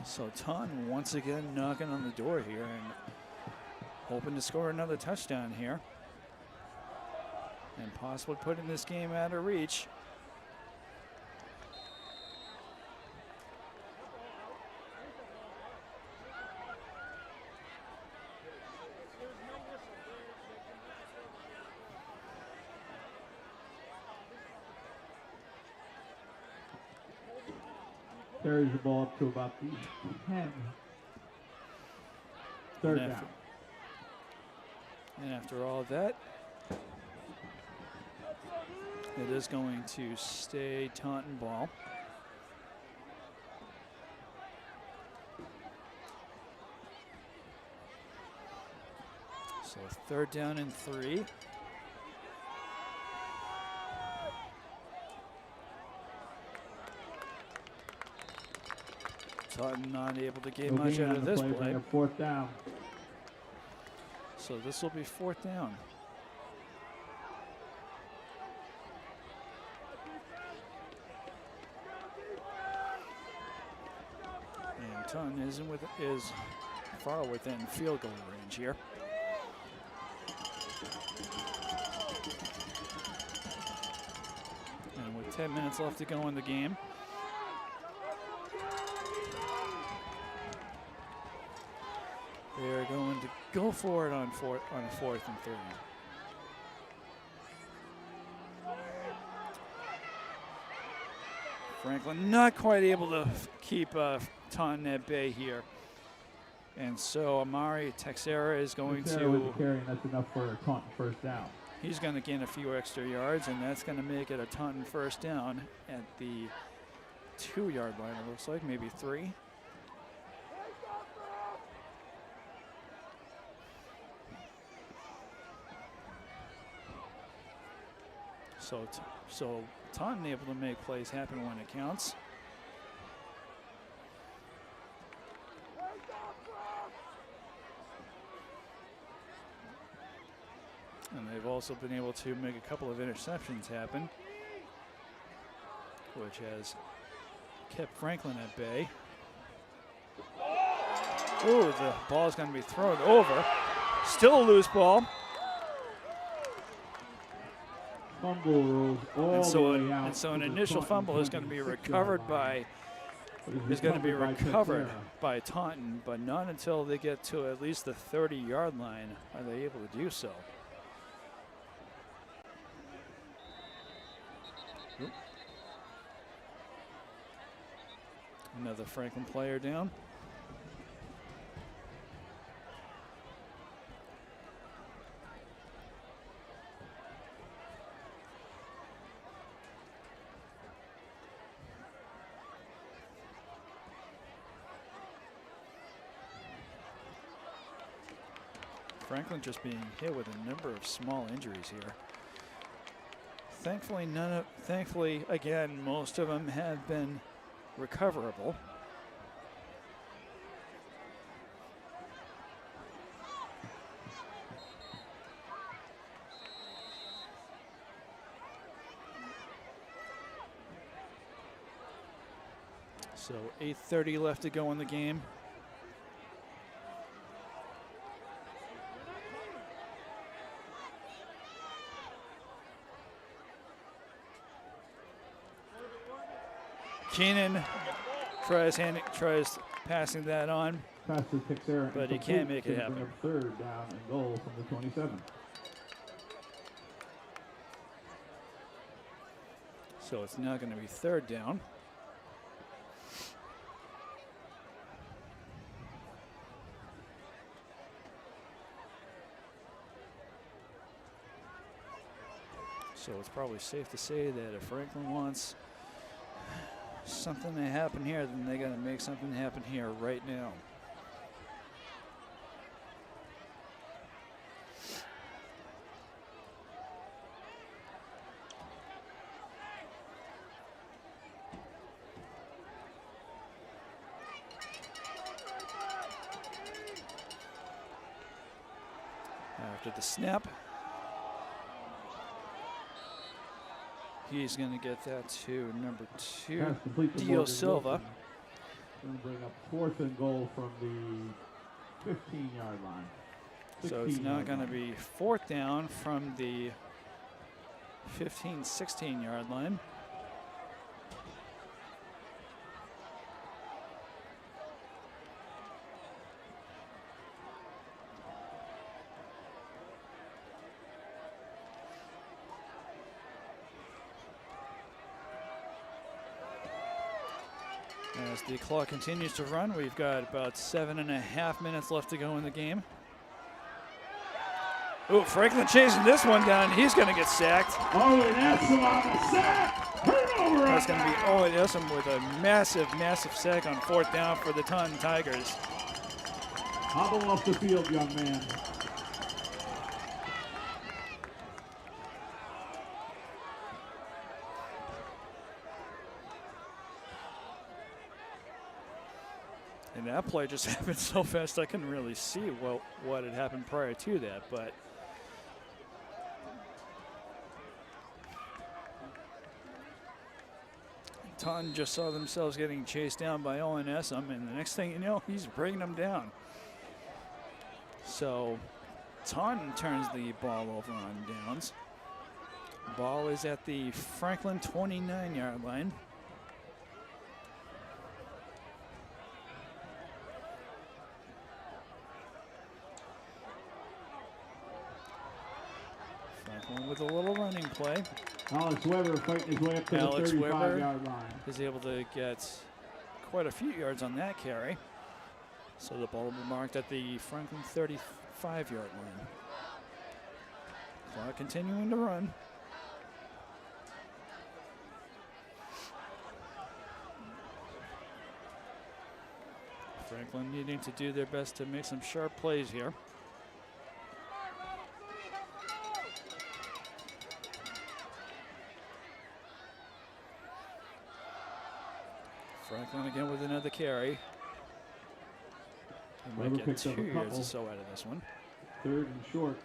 So Taunton once again knocking on the door here and hoping to score another touchdown here and possibly putting this game out of reach. Carries the ball up to about the 10. Third down. And after all of that, it is going to stay Taunton ball. So third down and 3. Taunton not able to get much out of this play. Fourth down. So this will be fourth down. And Taunton is far within field goal range here. And with 10 minutes left to go in the game, they're going to go for it on fourth and 3. Franklin not quite able to keep Taunton at bay here. And so Amari Texera is going to carry, that's enough for a Taunton first down. He's going to gain a few extra yards, and that's going to make it a Taunton first down at the 2-yard line, it looks like, maybe 3. So Taunton able to make plays happen when it counts. And they've also been able to make a couple of interceptions happen, which has kept Franklin at bay. Ooh, the ball is going to be thrown over. Still a loose ball. Fumble rules all the way out. And so an initial fumble is going to be recovered by Taunton, but not until they get to at least the 30-yard line are they able to do so. Another Franklin player down. Franklin just being hit with a number of small injuries here. Thankfully, again, most of them have been recoverable. So 8:30 left to go in the game. Keenan tries passing that on, but he can't make it happen. Third down and goal from the 27. So it's now going to be third down. So it's probably safe to say that if Franklin wants something to happen here, then they got to make something happen here right now. After the snap, he's going to get that to number 2, Dio Silva. Going to bring up 4th and goal from the 15-yard line. So it's now going to be 4th down from the 15, 16-yard line. As the clock continues to run, we've got about 7.5 minutes left to go in the game. Ooh, Franklin chasing this one down. He's going to get sacked. Owen Essam on the sack. Turnover. That's going to be Owen Essam with a massive, massive sack on 4th down for the Taunton Tigers. Hobble off the field, young man. And that play just happened so fast I couldn't really see what had happened prior to that, but Taunton just saw themselves getting chased down by Owen Essam, and the next thing you know, he's bringing them down. So Taunton turns the ball over on downs. Ball is at the Franklin 29-yard line. Franklin with a little running play. Alex Weber fighting his way up to the 35-yard line. Is able to get quite a few yards on that carry. So the ball will be marked at the Franklin 35-yard line. Clock continuing to run. Franklin needing to do their best to make some sharp plays here. Franklin again with another carry. He might get 2 yards or so out of this one. 3rd and short.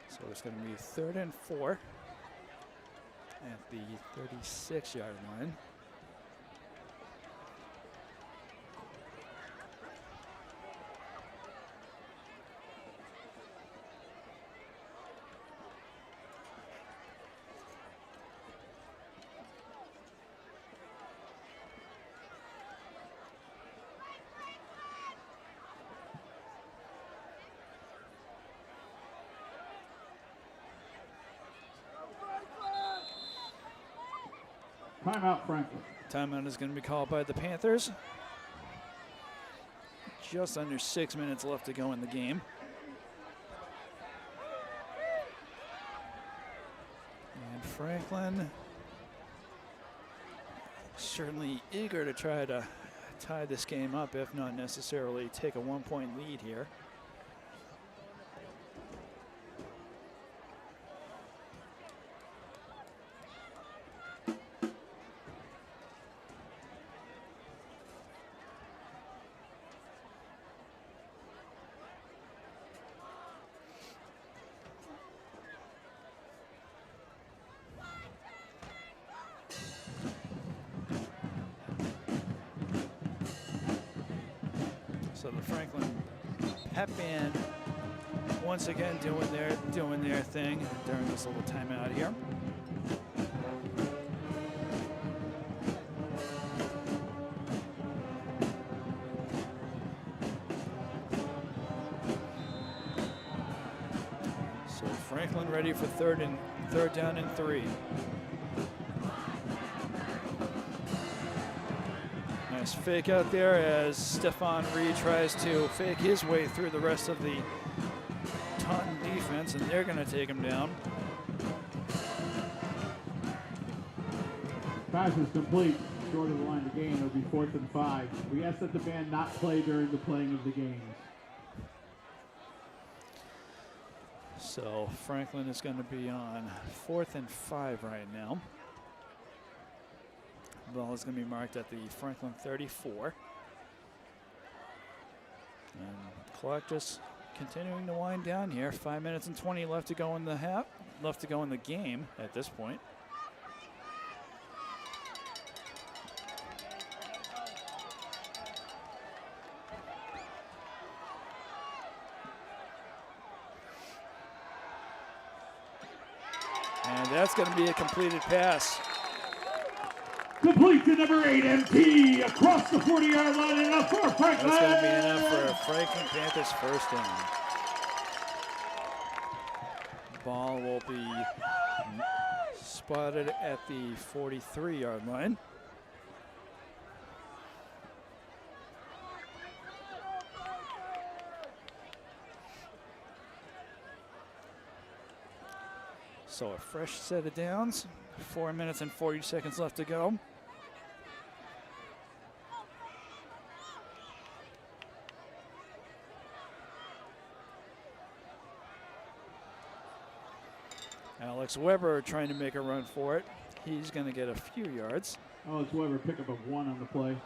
So it's going to be 3rd and 4 at the 36-yard line. Timeout, Franklin. Timeout is going to be called by the Panthers. Just under 6 minutes left to go in the game. And Franklin certainly eager to try to tie this game up, if not necessarily take a 1-point lead here. So the Franklin Pep Band once again doing their thing during this little timeout here. So Franklin ready for third down and 3. Nice fake out there as Stephon Reed tries to fake his way through the rest of the Taunton defense, and they're going to take him down. Pass is complete. Short of the line of the game, it'll be 4th and 5. We ask that the band not play during the playing of the games. So Franklin is going to be on 4th and 5 right now. Ball is going to be marked at the Franklin 34. And the clock just continuing to wind down here. 5 minutes and 20 left to go in the half. Left to go in the game at this point. And that's going to be a completed pass. Complete to number 8, MT, across the 40-yard line, and enough for Franklin. That's going to be enough for a Franklin Panthers first down. Ball will be spotted at the 43-yard line. So a fresh set of downs. 4 minutes and 40 seconds left to go. Alex Weber trying to make a run for it. He's going to get a few yards. Alex Weber pick up a 1 on the play.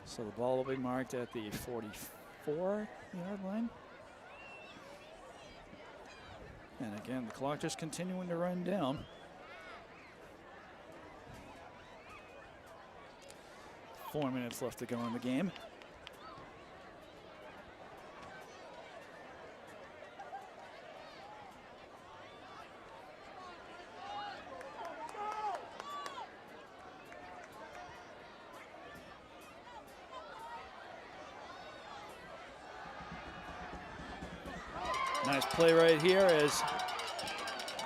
So the ball will be marked at the 44-yard line. And again, the clock just continuing to run down. Four minutes left to go in the game. Nice play right here as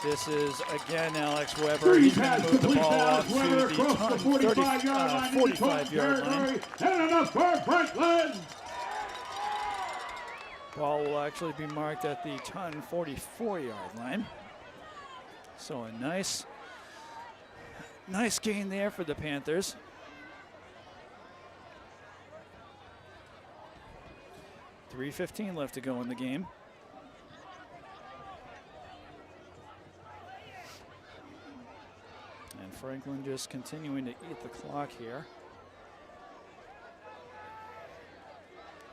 this is again Alex Weber. He's going to move the ball out to the 45-yard line. And enough for Franklin. Ball will actually be marked at the Taunton 44-yard line. So a nice gain there for the Panthers. .3:15 left to go in the game. And Franklin just continuing to eat the clock here.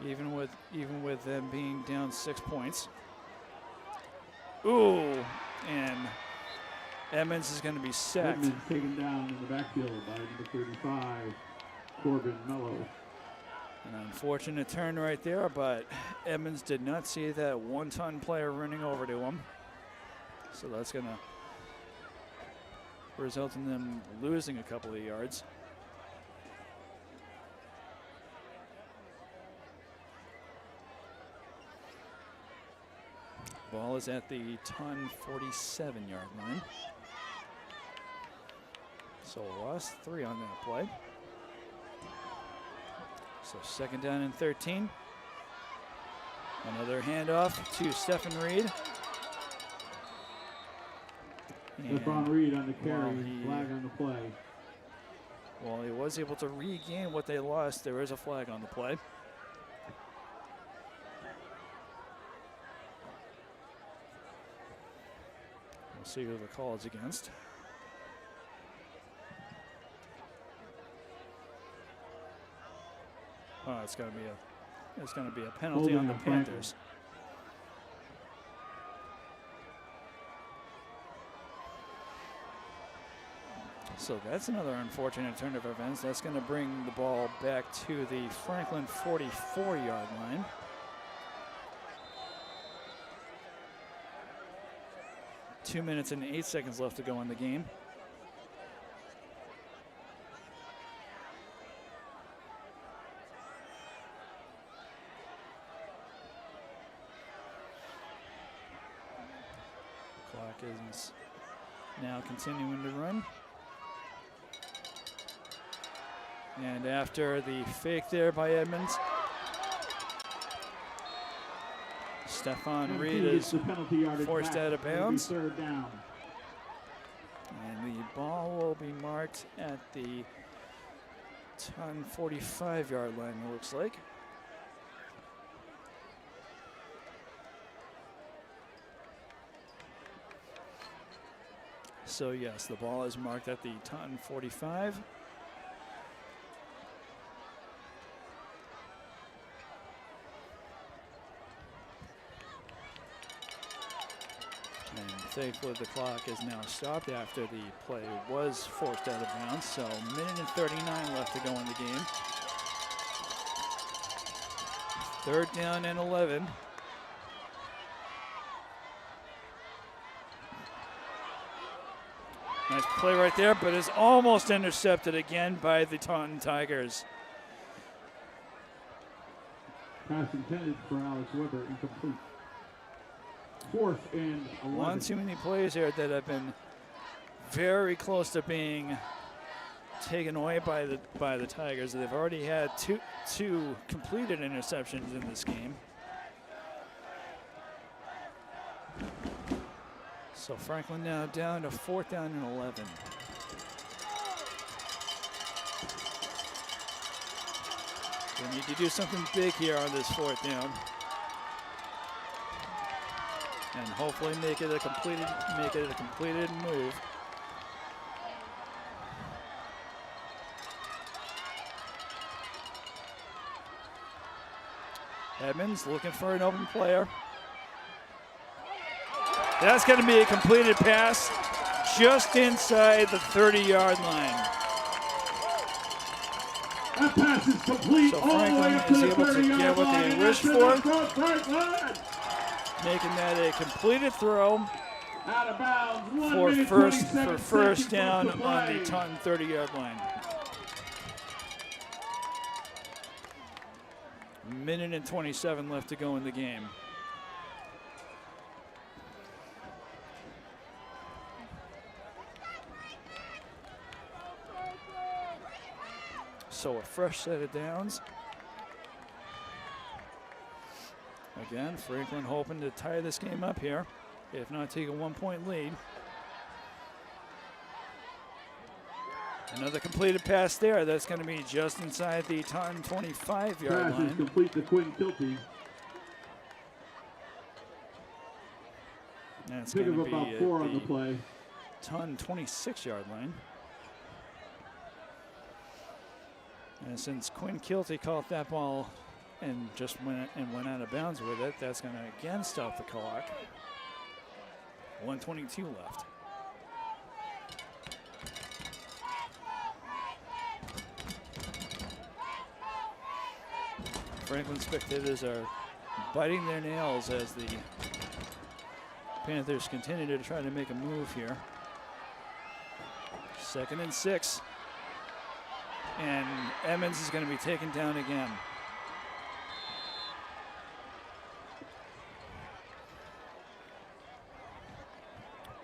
Even with them being down 6 points. Ooh, and Edmonds is going to be sacked. Edmonds taken down in the backfield by number 35, Corbin Mello. An unfortunate turn right there, but Edmonds did not see that one-ton player running over to him. So that's going to result in them losing a couple of yards. Ball is at the Taunton 47-yard line. So a loss 3 on that play. So 2nd down and 13. Another handoff to Stephen Reed. Stephen Reed on the carry, flag on the play. Well, he was able to regain what they lost. There is a flag on the play. We'll see who the call is against. Oh, it's going to be a penalty on the Panthers. So that's another unfortunate turn of events. That's going to bring the ball back to the Franklin 44-yard line. Two minutes and 8 seconds left to go in the game. Clock is now continuing to run. And after the fake there by Edmonds, Stephen Reed is forced out of bounds. Third down. And the ball will be marked at the Taunton 45-yard line, it looks like. So yes, the ball is marked at the Taunton 45. Thankfully, the clock is now stopped after the play was forced out of bounds. So, minute and 39 left to go in the game. 3rd down and 11. Nice play right there, but is almost intercepted again by the Taunton Tigers. Pass intended for Alex Weber, incomplete. 4th and 11. One too many plays here that have been very close to being taken away by the Tigers. They've already had two completed interceptions in this game. So Franklin now down to 4th down and 11. They need to do something big here on this 4th down. And hopefully make it a completed move. Edmonds looking for an open player. That's going to be a completed pass just inside the 30-yard line. That pass is complete. So all the way Franklin up to is the able to 30-yard get what line, they and wished that's for, enough for Franklin. making that a completed throw Out of bounds. 1 for minute, first 27 first seconds down left to on play. the Taunton 30-yard line. Minute and 27 left to go in the game. So a fresh set of downs. Again, Franklin hoping to tie this game up here, if not take a 1-point lead. Another completed pass there. That's going to be just inside the Taunton 25-yard Pass line. is complete to Quinn Kilty. That's Pick going of to be about 4 on the play. Taunton 26-yard line. And since Quinn Kilty caught that ball and just went out of bounds with it, that's going to again stop the clock. 1:22 left. Franklin spectators are biting their nails as the Panthers continue to try to make a move here. 2nd and 6. And Edmonds is going to be taken down again.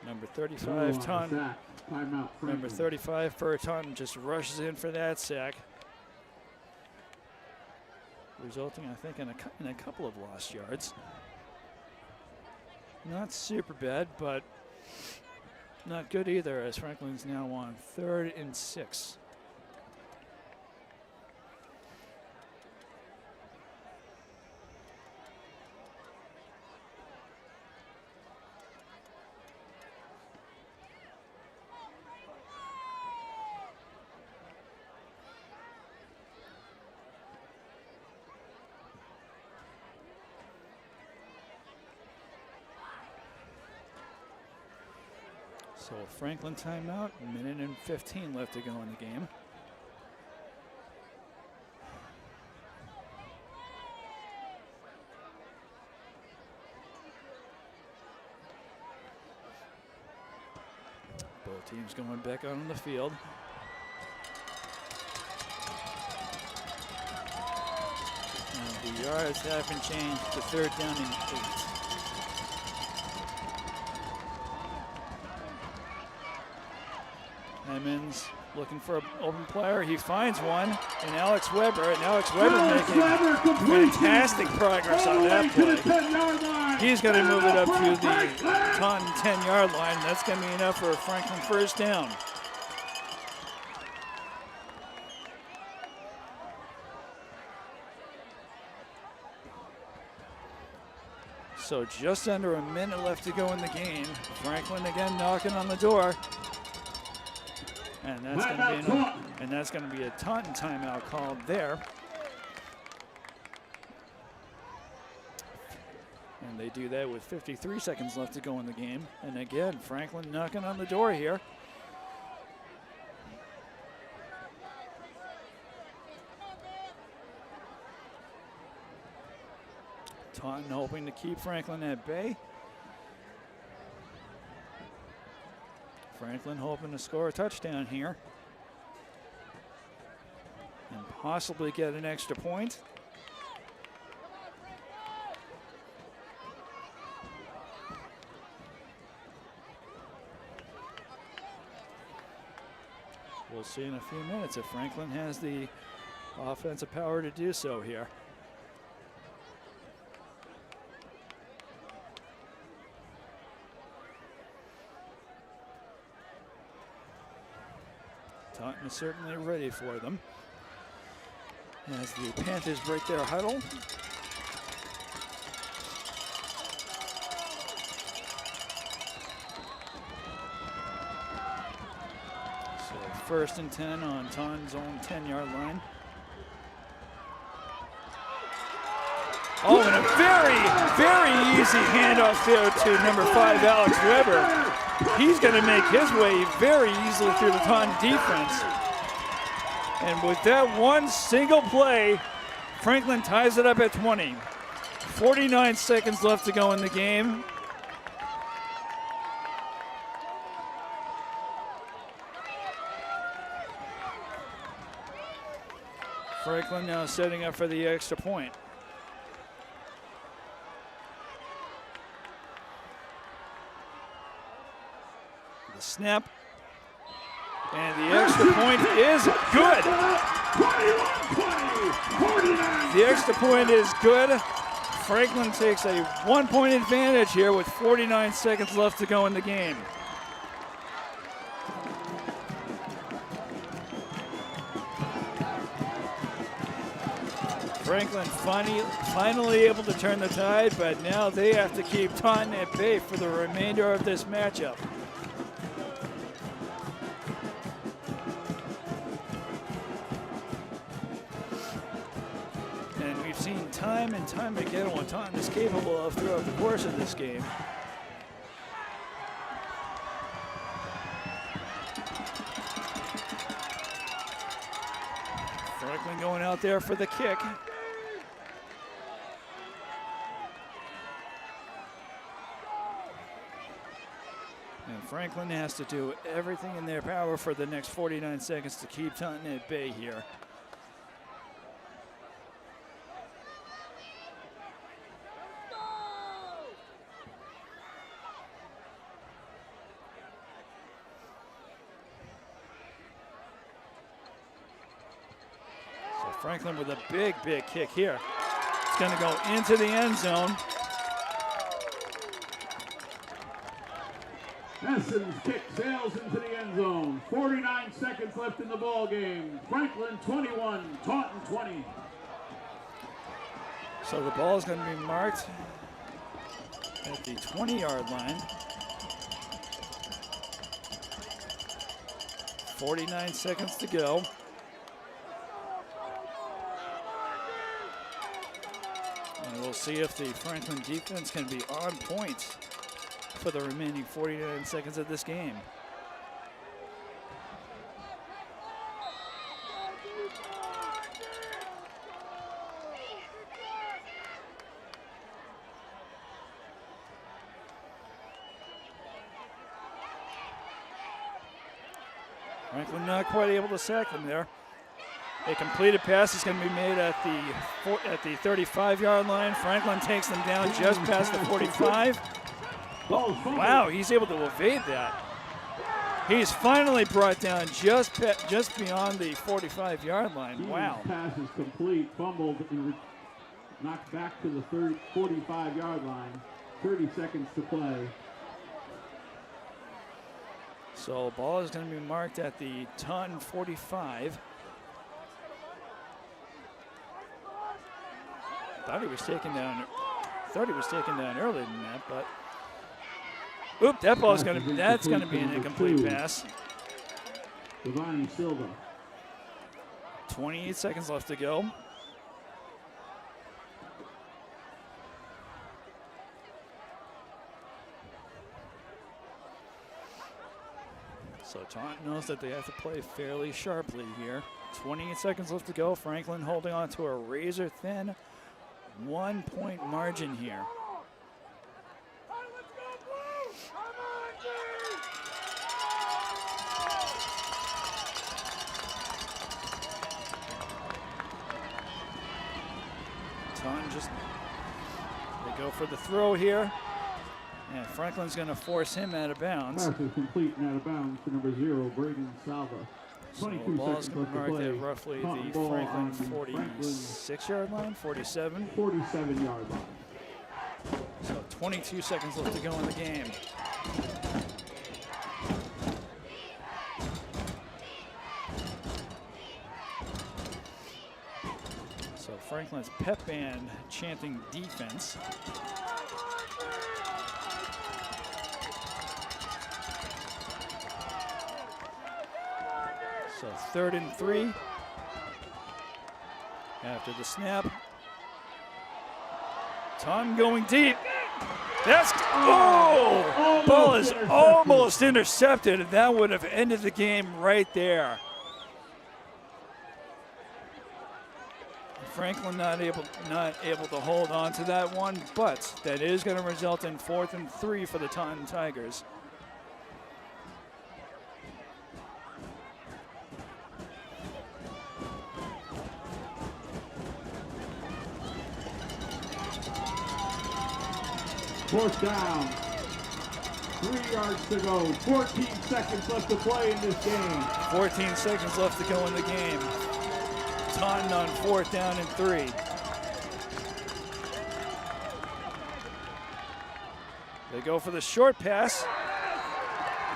Number 35, Taunton. Timeout, Number 35 for Taunton just rushes in for that sack, resulting, I think, in a couple of lost yards. Not super bad, but not good either, as Franklin's now on 3rd and 6. So Franklin timeout, 1:15 left to go in the game. Both teams going back out on the field. And the yards have been changed to 3rd down and 8. Emmons looking for an open player. He finds one in Alex Weber, and Alex Weber making fantastic progress on that play. He's going to move it up to the Taunton 10-yard line. That's going to be enough for a Franklin first down. So just under a minute left to go in the game. Franklin again knocking on the door. And that's going to be a Taunton timeout called there. And they do that with 53 seconds left to go in the game. And again, Franklin knocking on the door here. Taunton hoping to keep Franklin at bay. Franklin hoping to score a touchdown here and possibly get an extra point. We'll see in a few minutes if Franklin has the offensive power to do so here. Taunton is certainly ready for them as the Panthers break their huddle. So 1st and 10 on Taunton's own 10-yard line. Oh, and a very, very easy handoff there to number 5, Alex Weber. He's going to make his way very easily through the Taunton defense. And with that one single play, Franklin ties it up at 20. 49 seconds left to go in the game. Franklin now setting up for the extra point. The snap, and the extra point is good. The extra point is good. Franklin takes a 1-point advantage here with 49 seconds left to go in the game. Franklin finally able to turn the tide, but now they have to keep Taunton at bay for the remainder of this matchup. And we've seen time and time again what Taunton is capable of throughout the course of this game. Franklin going out there for the kick. And Franklin has to do everything in their power for the next 49 seconds to keep Taunton at bay here. Franklin with a big kick here. It's going to go into the end zone. Essens kick sails into the end zone. 49 seconds left in the ball game. Franklin 21, Taunton 20. So the ball is going to be marked at the 20-yard line. 49 seconds to go. And we'll see if the Franklin defense can be on point for the remaining 49 seconds of this game. Franklin not quite able to sack them there. A completed pass is going to be made at the 35-yard line. Franklin takes them down just past the 45. Wow, he's able to evade that. He's finally brought down just beyond the 45-yard line. Wow. Pass is complete, fumbled, and knocked back to the 45-yard line. 30 seconds to play. So ball is going to be marked at the Taunton 45. Thought he was taken down earlier than that, but oop, that ball is going to that's going to be an incomplete pass. Giovanni Silva. 28 seconds left to go. So Taunton knows that they have to play fairly sharply here. 28 seconds left to go. Franklin holding on to a razor-thin 1-point margin here. Taunton they go for the throw here. And Franklin's going to force him out of bounds. Pass is complete and out of bounds to number 0, Braden Salva. So the ball's going to be marked at roughly the Franklin 46-yard line, 47. 47-yard line. So 22 seconds left to go in the game. So Franklin's pep band chanting defense. So 3rd and 3 after the snap. Taunton going deep. That's ball is almost intercepted, and that would have ended the game right there. Franklin not able to hold on to that one, but that is going to result in 4th and 3 for the Taunton Tigers. Fourth down. 3 yards to go. 14 seconds left to play in this game. 14 seconds left to go in the game. Taunton on 4th down and 3. They go for the short pass.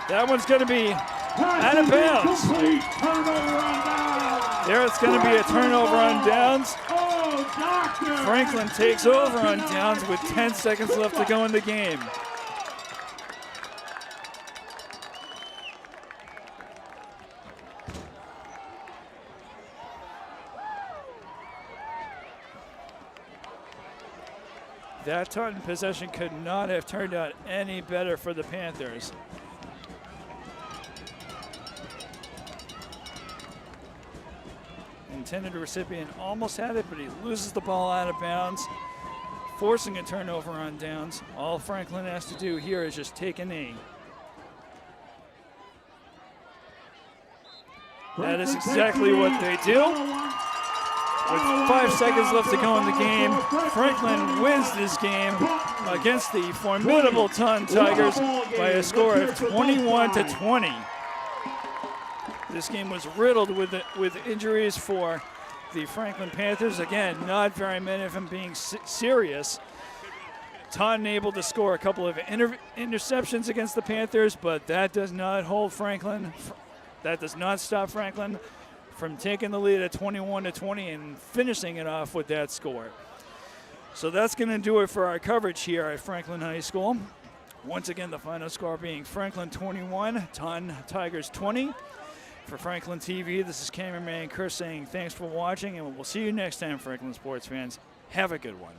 That one's going to be out of bounds. Turnover on downs. There it's going to be a turnover on downs. Doctor. Franklin takes over on downs with 10 seconds left to go in the game. That Taunton possession could not have turned out any better for the Panthers. Intended recipient almost had it, but he loses the ball out of bounds, forcing a turnover on downs. All Franklin has to do here is just take a knee. That is exactly what they do. With 5 seconds left to go in the game, Franklin wins this game against the formidable Taunton Tigers by a score of 21-20. This game was riddled with injuries for the Franklin Panthers. Again, not very many of them being serious. Taunton able to score a couple of interceptions against the Panthers, but that does not hold Franklin. That does not stop Franklin from taking the lead at 21-20 and finishing it off with that score. So that's going to do it for our coverage here at Franklin High School. Once again, the final score being Franklin 21, Taunton Tigers 20. For Franklin TV, this is cameraman Chris saying thanks for watching, and we'll see you next time, Franklin sports fans. Have a good one.